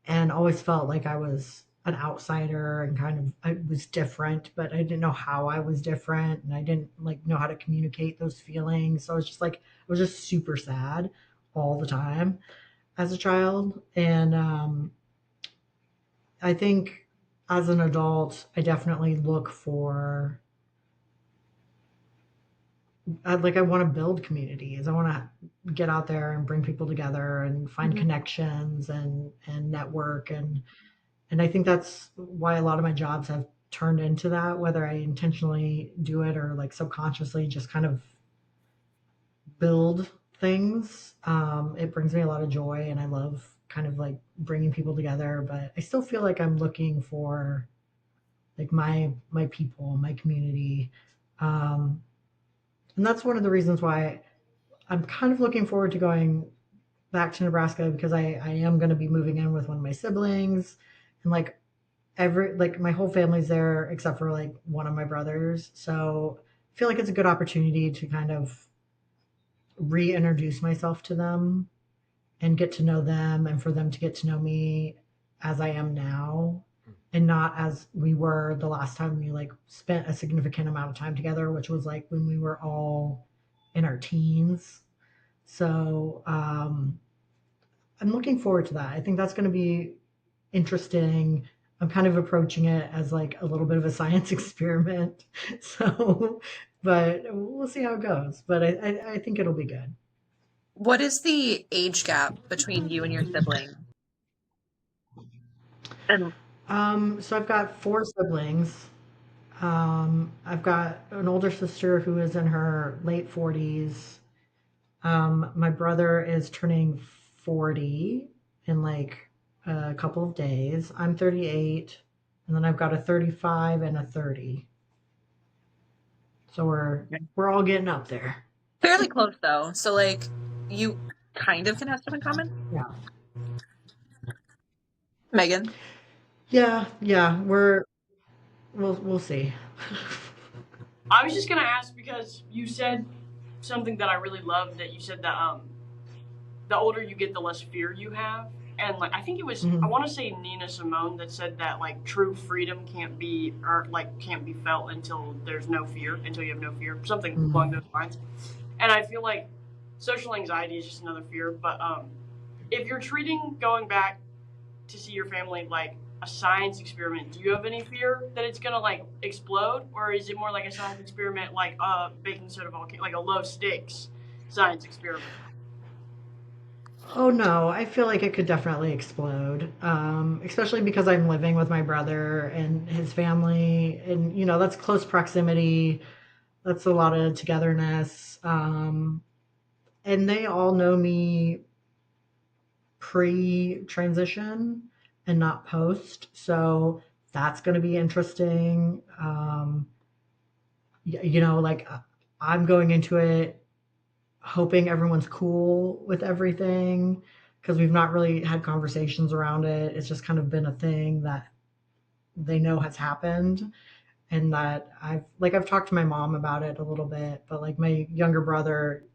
and always felt like I was an outsider and kind of I was different, but I didn't know how I was different, and I didn't like know how to communicate those feelings. So I was just like I was just super sad all the time as a child, and I think as an adult, I definitely look for I want to build communities. I want to get out there and bring people together and find Mhm. connections and network, and I think that's why a lot of my jobs have turned into that, whether I intentionally do it or like subconsciously just kind of build things. It brings me a lot of joy, and I love kind of like bringing people together. But I still feel like I'm looking for like my people, my community, um, and that's one of the reasons why I'm kind of looking forward to going back to Nebraska, because I am going to be moving in with one of my siblings, and like my whole family's there except for like one of my brothers. So I feel like it's a good opportunity to kind of reintroduce myself to them and get to know them, and for them to get to know me as I am now, and not as we were the last time we like spent a significant amount of time together, which was like when we were all in our teens. So I'm looking forward to that. I think that's going to be interesting. I'm kind of approaching it as like a little bit of a science experiment. So, but we'll see how it goes. But I think it'll be good. What is the age gap between you and your sibling? And So I've got four siblings. I've got an older sister who is in her late 40s. My brother is turning 40 in like a couple of days. I'm 38, and then I've got a 35 and a 30. So we're all getting up there. fairly close though, so like you kind of can have stuff in common. Yeah. Megan. Yeah, yeah, we'll see. I was just gonna ask because you said something that I really loved. That you said that the older you get, the less fear you have. And like I think it was I Mhm. want to say Nina Simone that said that like true freedom can't be or like can't be felt until there's no fear, until you have no fear, something along those Mhm. lines. And I feel like social anxiety is just another fear. But if you're treating going back to see your family like a science experiment, do you have any fear that it's gonna like explode, or is it more like a science experiment like a baking soda volcano, like a low stakes science experiment? Oh no, I feel like it could definitely explode. Especially because I'm living with my brother and his family, and that's close proximity. That's a lot of togetherness. And they all know me pre-transition and not post, so that's going to be interesting. Like I'm going into it hoping everyone's cool with everything, because we've not really had conversations around it. It's just kind of been a thing that they know has happened, and that I've talked to my mom about it a little bit, but like my younger brother,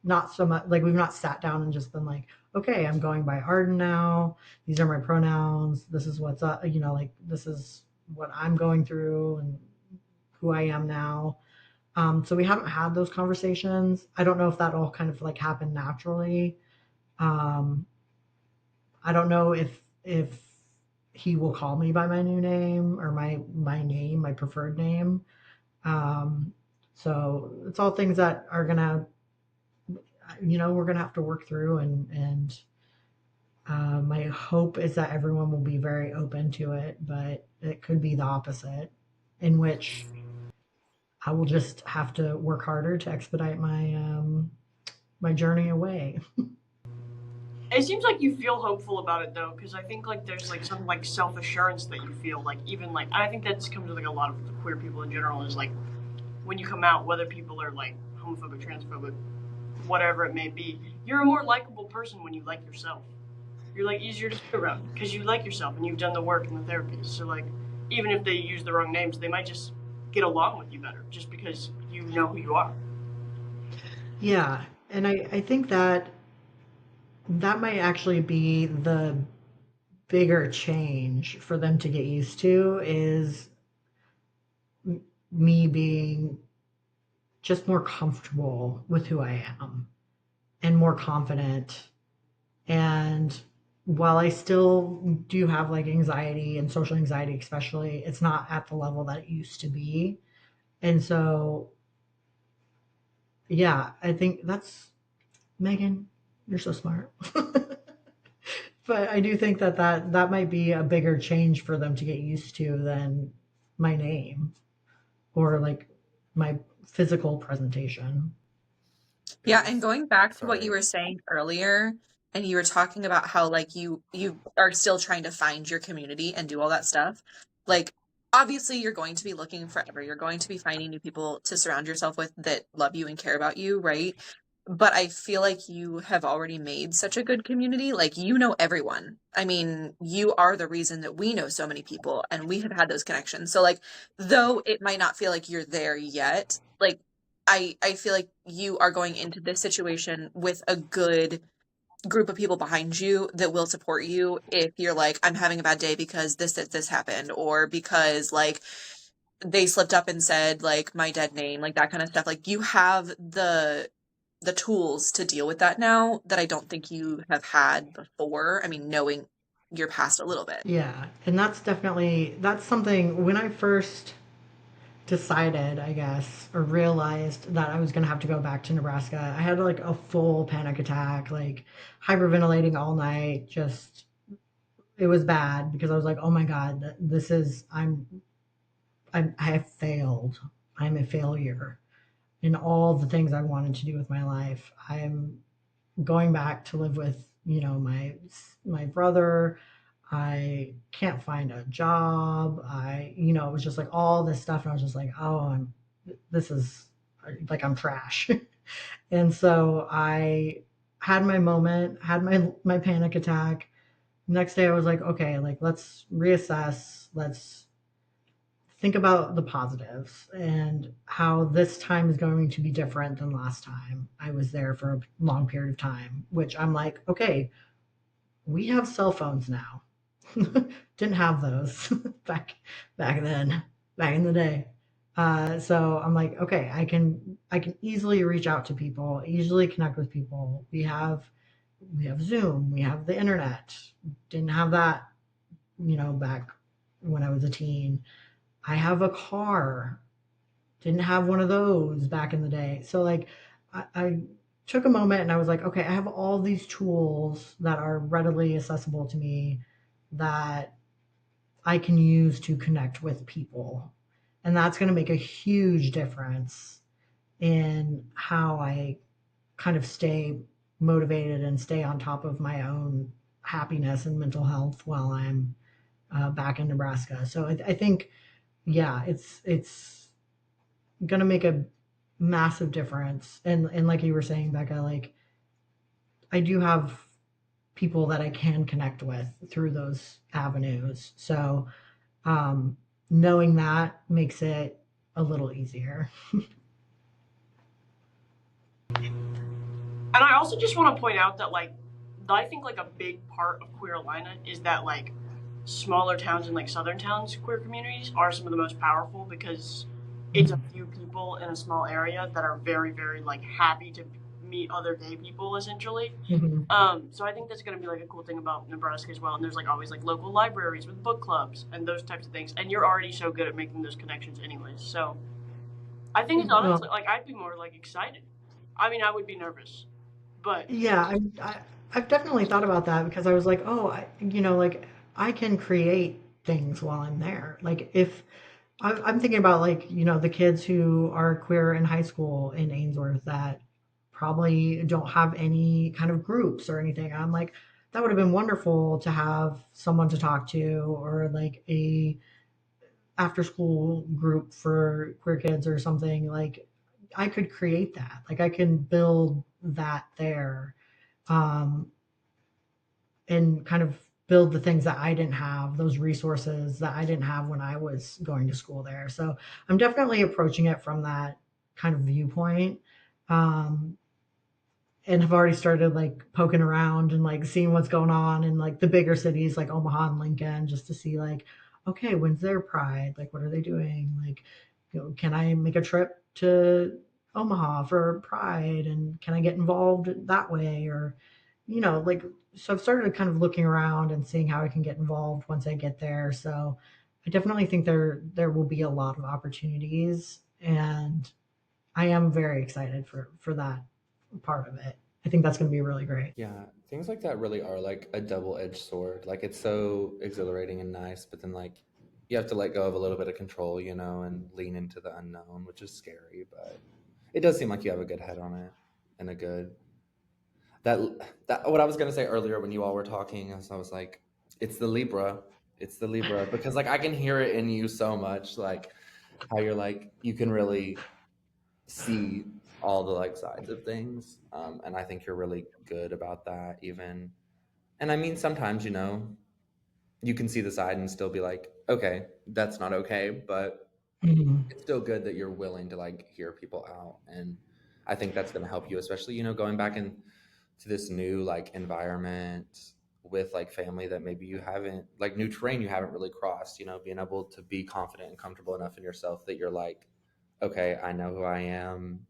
not so much. Like we've not sat down and just been like, okay, I'm going by Arden now. These are my pronouns. This is what's up. Like this is what I'm going through and who I am now. So we haven't had those conversations. I don't know if that all kind of like happened naturally. Um, I don't know if he will call me by my new name or my name, my preferred name. Um, so it's all things that are gonna, we're gonna have to work through, and my hope is that everyone will be very open to it, but it could be the opposite, in which I will just have to work harder to expedite my journey away. It seems like you feel hopeful about it though, because I think like there's like some like self assurance that you feel like even like I think that's comes with like a lot of queer people in general is like when you come out, whether people are like homophobic, transphobic, whatever it may be, you're a more likable person when you like yourself. You're like easier to be around because you like yourself and you've done the work and the therapies. So like even if they use the wrong names, they might just get along with you better just because you know who you are. Yeah, and I think that that might actually be the bigger change for them to get used to is me being just more comfortable with who I am and more confident. And while I still do have like anxiety and social anxiety, especially, it's not at the level that it used to be. And so, yeah, I think that's Megan. You're so smart. But I do think that might be a bigger change for them to get used to than my name or like my physical presentation. Yeah, and going back to what you Sorry. were saying earlier, and you were talking about how like you are still trying to find your community and do all that stuff. Like obviously you're going to be looking forever. You're going to be finding new people to surround yourself with that love you and care about you, right? But I feel like you have already made such a good community. Like you know everyone. I mean, you are the reason that we know so many people and we have had those connections. So like though it might not feel like you're there yet, like I feel like you are going into this situation with a good group of people behind you that will support you if you're like, I'm having a bad day because this happened, or because like they slipped up and said like my dead name, like that kind of stuff. Like you have the tools to deal with that now that I don't think you have had before. I mean, knowing your past a little bit. Yeah, and that's something when I first decided, I guess, or realized that I was going to have to go back to Nebraska. I had like a full panic attack, like hyperventilating all night. Just, it was bad because I was like, oh my God, this is, I have failed. I'm a failure in all the things I wanted to do with my life. I'm going back to live with, my brother. I can't find a job. It was just like all this stuff. And I was just like, oh, this is like, I'm trash. And so I had my moment, had my panic attack. Next day I was like, okay, like let's reassess. Let's think about the positives and how this time is going to be different than last time I was there for a long period of time, which I'm like, okay, we have cell phones now. Didn't have those back then, back in the day. So I'm like, okay, I can easily reach out to people, easily connect with people. We have Zoom, we have the internet. Didn't have that, back when I was a teen. I have a car. Didn't have one of those back in the day. So like I took a moment and I was like, okay, I have all these tools that are readily accessible to me that I can use to connect with people. And that's going to make a huge difference in how I kind of stay motivated and stay on top of my own happiness and mental health while I'm back in Nebraska. So I think, yeah, it's gonna make a massive difference. And like you were saying, Becca, like I do have people that I can connect with through those avenues. So knowing that makes it a little easier. And I also just want to point out that, like, I think, like, a big part of Queer Alina is that, like, smaller towns and, like, southern towns queer communities are some of the most powerful because it's a few people in a small area that are very, very, like, happy to meet other gay people, essentially. Mm-hmm. So I think that's going to be, like, a cool thing about Nebraska as well. And there's, like, always, like, local libraries with book clubs and those types of things. And you're already so good at making those connections anyways. So I think it's honestly, like, I'd be more, like, excited. I mean, I would be nervous, but Yeah, I've definitely thought about that because I was like, oh, like I can create things while I'm there. Like if I'm thinking about like, the kids who are queer in high school in Ainsworth that probably don't have any kind of groups or anything. I'm like, that would have been wonderful to have someone to talk to or like a after school group for queer kids or something. Like I could create that. Like I can build that there, um, and kind of build the things that I didn't have, those resources that I didn't have when I was going to school there. So I'm definitely approaching it from that kind of viewpoint. Um, and have already started like poking around and like seeing what's going on in like the bigger cities like Omaha and Lincoln just to see like, okay, when's their pride? Like, what are they doing? Like, can I make a trip to Omaha for pride and can I get involved that way? Or, like, so I've started kind of looking around and seeing how I can get involved once I get there. So I definitely think there will be a lot of opportunities and I am very excited for that part of it. I think that's going to be really great. Yeah, things like that really are like a double-edged sword. Like it's so exhilarating and nice, but then like you have to let go of a little bit of control, and lean into the unknown, which is scary, but it does seem like you have a good head on it and a good that that what I was gonna say earlier when you all were talking, I was like, it's the Libra. It's the Libra because like I can hear it in you so much, like how you're like you can really see all the like sides of things, and I think you're really good about that even. And I mean sometimes you can see the side and still be like, okay, that's not okay, but Mhm. it's still good that you're willing to like hear people out. And I think that's going to help you, especially going back into this new like environment with like family that maybe you haven't, like new terrain you haven't really crossed, being able to be confident and comfortable enough in yourself that you're like, okay, I know who I am.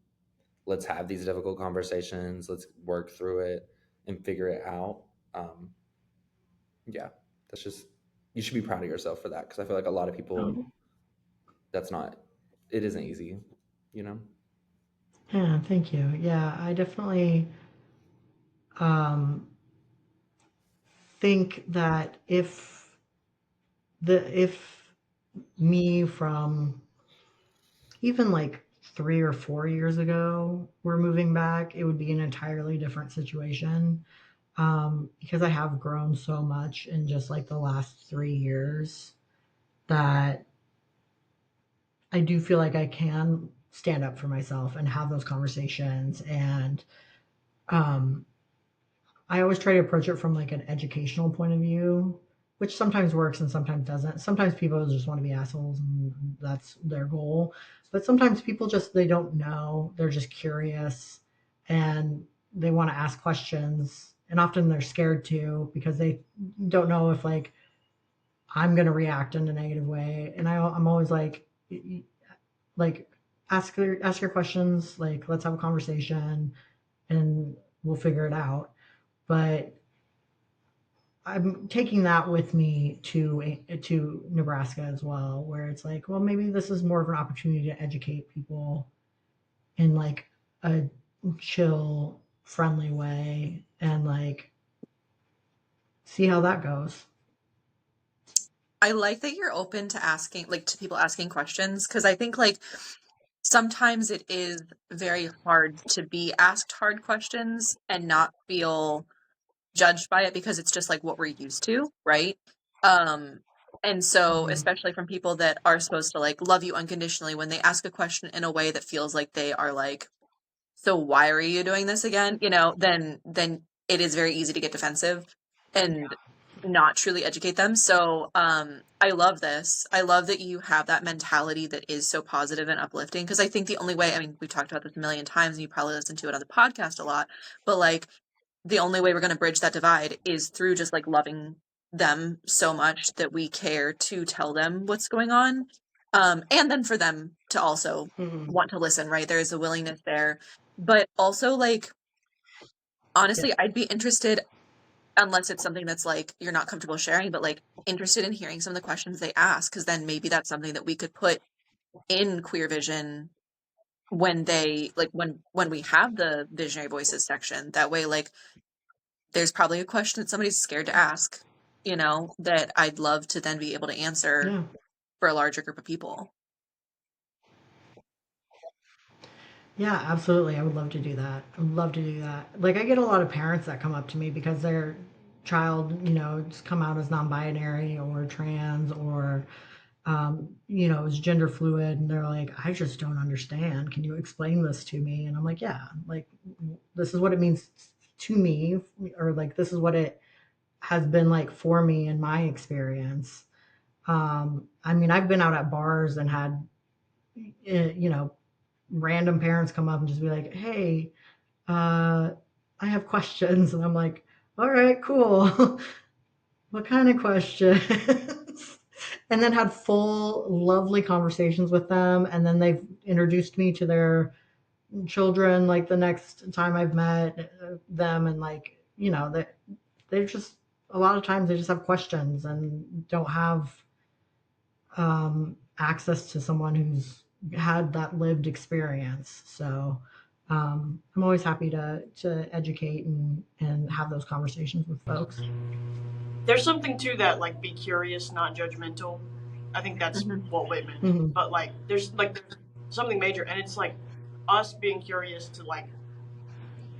Let's have these difficult conversations. Let's work through it and figure it out. um, yeah, that's just, you should be proud of yourself for that because I feel like a lot of people, Oh, that's not, it isn't easy, you know? yeah, thank you. Yeah, I definitely um, think that if me from even like 3 or 4 years ago were moving back, it would be an entirely different situation. Because I have grown so much in just like the last 3 years that I do feel like I can stand up for myself and have those conversations. And um, I always try to approach it from like an educational point of view, which sometimes works and sometimes doesn't. Sometimes people just want to be assholes and that's their goal. But sometimes people just, they don't know. They're just curious and they want to ask questions. And often they're scared to because they don't know if like I'm going to react in a negative way. And I'm always like ask your questions, like let's have a conversation and we'll figure it out. But I'm taking that with me to Nebraska as well, where it's like, well, maybe this is more of an opportunity to educate people in like a chill, friendly way, and like see how that goes. I like that you're open to asking, like, to people asking questions, because I think, like, sometimes it is very hard to be asked hard questions and not feel judged by it because it's just like what we're used to, right? Um, and so, Mhm. especially from people that are supposed to like love you unconditionally, when they ask a question in a way that feels like they are like, so why are you doing this again? Then it is very easy to get defensive. and not truly educate them. So I love this. I love that you have that mentality that is so positive and uplifting, because I think the only way, I mean, we've talked about this a million times and you probably listen to it on the podcast a lot, but like the only way we're going to bridge that divide is through just like loving them so much that we care to tell them what's going on. And then for them to also want to listen, right? There is a willingness there, but also like, honestly, I'd be interested, unless it's something that's like you're not comfortable sharing, but like interested in hearing some of the questions they ask, because then maybe that's something that we could put in Queer Vision when they like when we have the Visionary Voices section. That way, like there's probably a question that somebody's scared to ask, you know, that I'd love to then be able to answer for a larger group of people. Yeah, absolutely. I would love to do that. I would love to do that. Like, I get a lot of parents that come up to me because their child, you know, just come out as non-binary or trans or, you know, is gender fluid, and they're like, I just don't understand. Can you explain this to me? And I'm like, yeah, like this is what it means to me, or like this is what it has been like for me in my experience. I mean, I've been out at bars and had, you know, random parents come up and just be like, "Hey, I have questions," and I'm like, "All right, cool. What kind of questions?" And then had full, lovely conversations with them, and then they've introduced me to their children. Like the next time I've met them, and like you know, they're just a lot of times they just have questions and don't have access to someone who's had that lived experience. So I'm always happy to educate and have those conversations with folks. There's something to that, like be curious, not judgmental. I think that's what Whitman. But like there's something major, and it's like us being curious to like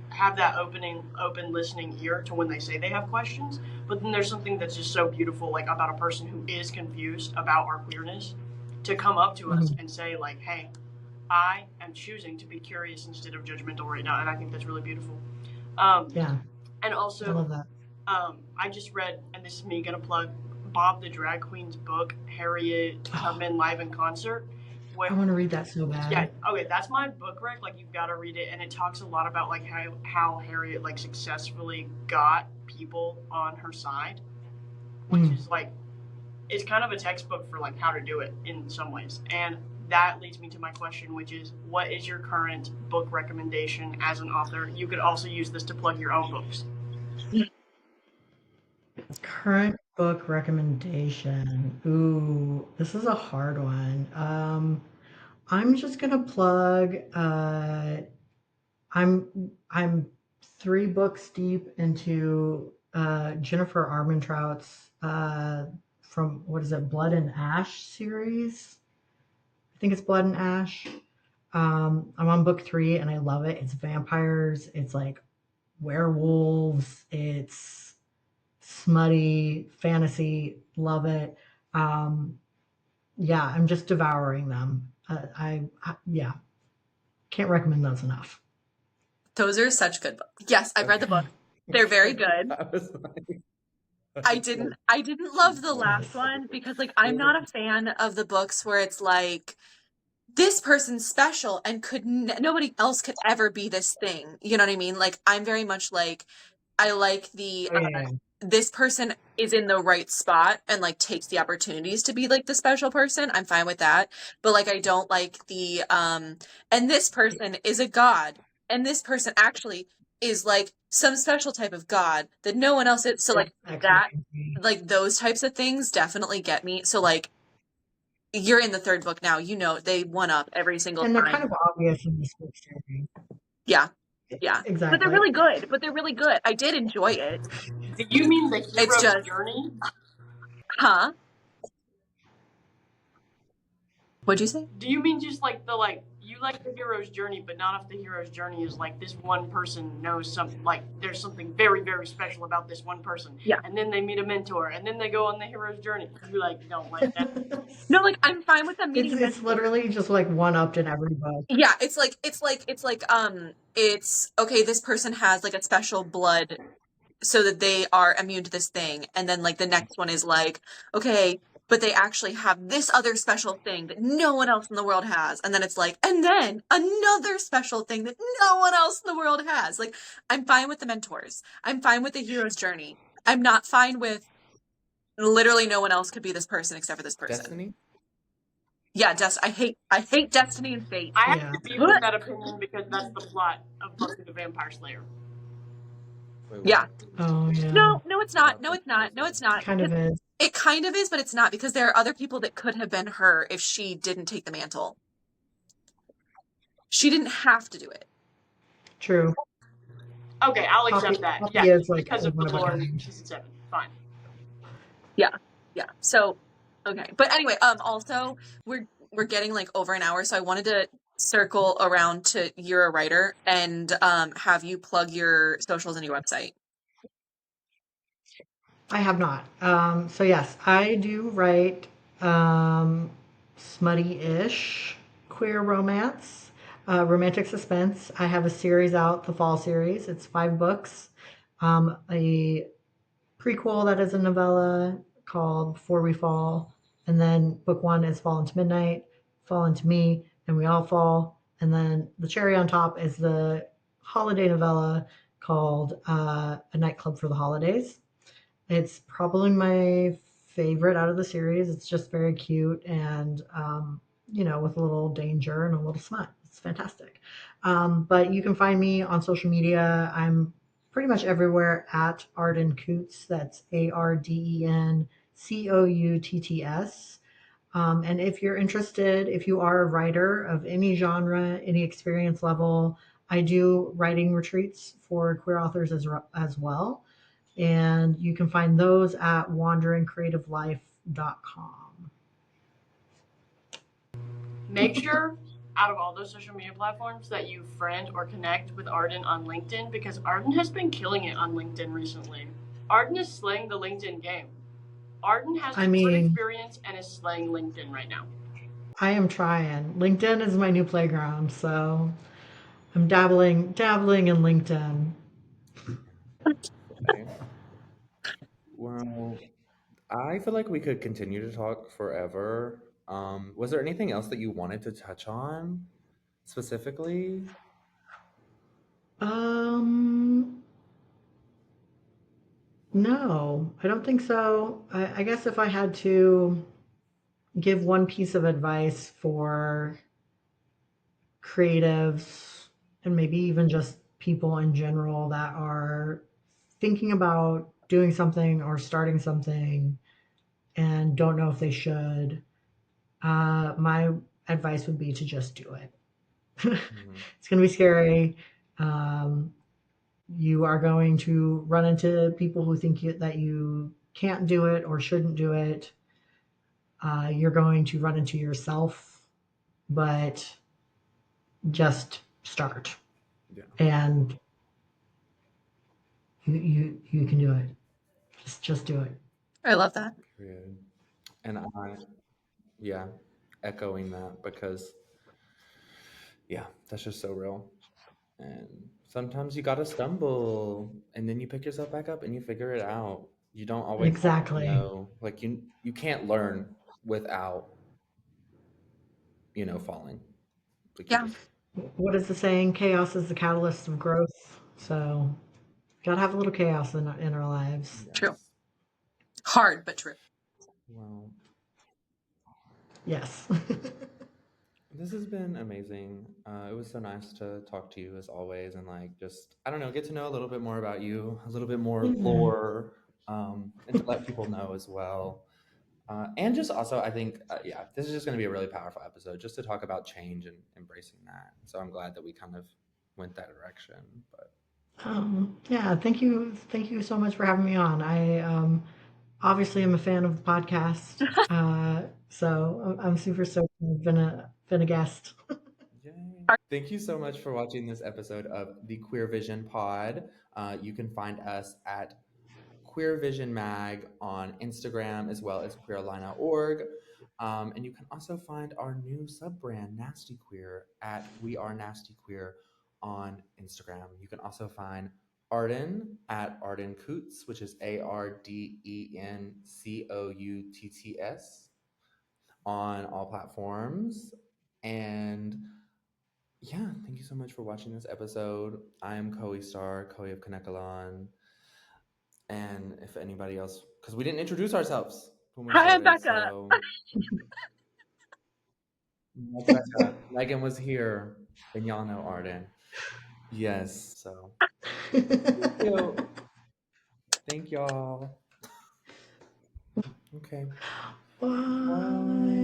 have that open listening ear to when they say they have questions. But then there's something that's just so beautiful, like about a person who is confused about our queerness, to come up to us and say like, "Hey, I am choosing to be curious instead of judgmental right now," and I think that's really beautiful. Yeah, and also, I love that. I just read, and this is me gonna plug Bob the Drag Queen's book, Harriet Tubman Live in Concert. I want to read that so bad. Yeah, okay, that's my book rec. Like, you've got to read it, and it talks a lot about like how Harriet like successfully got people on her side, which is like it's kind of a textbook for like how to do it in some ways. And that leads me to my question, which is, what is your current book recommendation as an author? You could also use this to plug your own books. Current book recommendation. Ooh, this is a hard one. I'm just gonna plug. I'm 3 books deep into Jennifer Armentrout's from what is it, Blood and Ash series. I think it's Blood and Ash. I'm on book 3 and I love it. It's vampires. It's like werewolves. It's smutty fantasy. Love it. Yeah, I'm just devouring them. Yeah, can't recommend those enough. Those are such good books. Yes, I've read the book. They're very good. I didn't love the last one because like I'm not a fan of the books where it's like this person's special and nobody else could ever be this thing. You know what I mean? Like I'm very much like I like the this person is in the right spot and like takes the opportunities to be like the special person. I'm fine with that. But like I don't like the and this person is a god and this person actually is like some special type of god that no one else is. So like that, like those types of things definitely get me. So like you're in the 3rd book now, you know, they one up every single and time. they're kind of obvious in this book series. Yeah. Yeah. Exactly. But they're really good. I did enjoy it. Do you mean the hero's journey? Huh? What'd you say? Do you mean just like you like the hero's journey, but not if the hero's journey is like this one person knows something, like there's something very, very special about this one person. Yeah. And then they meet a mentor, and then they go on the hero's journey. You like don't like that? No, like I'm fine with them meeting. It's literally just like one upped in every book. Yeah, it's like it's okay, this person has like a special blood so that they are immune to this thing. And then like the next one is like, okay, but they actually have this other special thing that no one else in the world has. And then it's like, and then another special thing that no one else in the world has. Like, I'm fine with the mentors. I'm fine with the hero's journey. I'm not fine with literally no one else could be this person except for this person. Destiny? Yeah, I hate Destiny and Fate. I have Yeah. to beef with that opinion because that's the plot of Buffy the Vampire Slayer. Wait, Yeah. Oh yeah. No, it's not. About No, the it's not. No, it's not. Kind of is. It kind of is, but it's not, because there are other people that could have been her if she didn't take the mantle. She didn't have to do it. True. Okay, I'll accept that. Poppy Yeah, is like because a of the one of a lore in kind. season 7. Fine. Yeah. So, okay. But anyway, also we're getting like over an hour, so I wanted to circle around to you're a writer and have you plug your socials and your website. I have not. So yes, I do write smutty-ish queer romance, romantic suspense. I have a series out, the fall series. It's 5 books. A prequel that is a novella called Before We Fall, and then book 1 is Fall into Midnight, Fall into Me, and We All Fall, and then the cherry on top is the holiday novella called A Nightclub for the Holidays. It's probably my favorite out of the series. It's just very cute and, with a little danger and a little smut. It's fantastic. But you can find me on social media. I'm pretty much everywhere at Arden Coutts. That's ARDENCOUTTS. And if you're interested, if you are a writer of any genre, any experience level, I do writing retreats for queer authors as well. And you can find those at wanderingcreativelife.com. Make sure, out of all those social media platforms, that you friend or connect with Arden on LinkedIn, because Arden has been killing it on LinkedIn recently. Arden is slaying the LinkedIn game. Arden has I good mean, experience and is slaying LinkedIn right now. I am trying. LinkedIn is my new playground, so I'm dabbling in LinkedIn. Okay. Well, I feel like we could continue to talk forever. Was there anything else that you wanted to touch on specifically? Um, no, I don't think so. I guess if I had to give one piece of advice for creatives and maybe even just people in general that are thinking about doing something or starting something and don't know if they should, my advice would be to just do it. It's going to be scary. Um, you are going to run into people who think that you can't do it or shouldn't do it. You're going to run into yourself, but just start. Yeah. And you can do it. Just do it. I love that. Period. And yeah, echoing that because, yeah, that's just so real. And sometimes you gotta stumble, and then you pick yourself back up and you figure it out. You don't always have to Exactly. know. Like you can't learn without falling. Like you Yeah. just What is the saying? Chaos is the catalyst of growth. So, gotta have a little chaos in our lives. True. yes. Hard, but true. Well, Yes. this has been amazing. It was so nice to talk to you as always, and like just I don't know, get to know a little bit more about you, a little bit more Yeah. lore, and to let people know as well. And just also, I think, yeah, this is just going to be a really powerful episode just to talk about change and embracing that. So I'm glad that we kind of went that direction. But Yeah. Thank you so much for having me on. I obviously am a fan of the podcast. So I'm super stoked to have been a guest. yay. Thank you so much for watching this episode of the Queer Vision Pod. You can find us at Queer Vision Mag on Instagram as well as queerlina.org. And you can also find our new sub brand, Nasty Queer, at We Are Nasty Queer on Instagram. You can also find Arden at Arden Coutts, which is ARDENCOUTTS on all platforms. And yeah, thank you so much for watching this episode. I'm Koe Star, Koe of Kanekalon. And if anybody else, because we didn't introduce ourselves when we Hi, I'm started, Becca. so Becca. Megan was here, and y'all know Arden. Yes, so thank you. Thank y'all. Okay. Bye.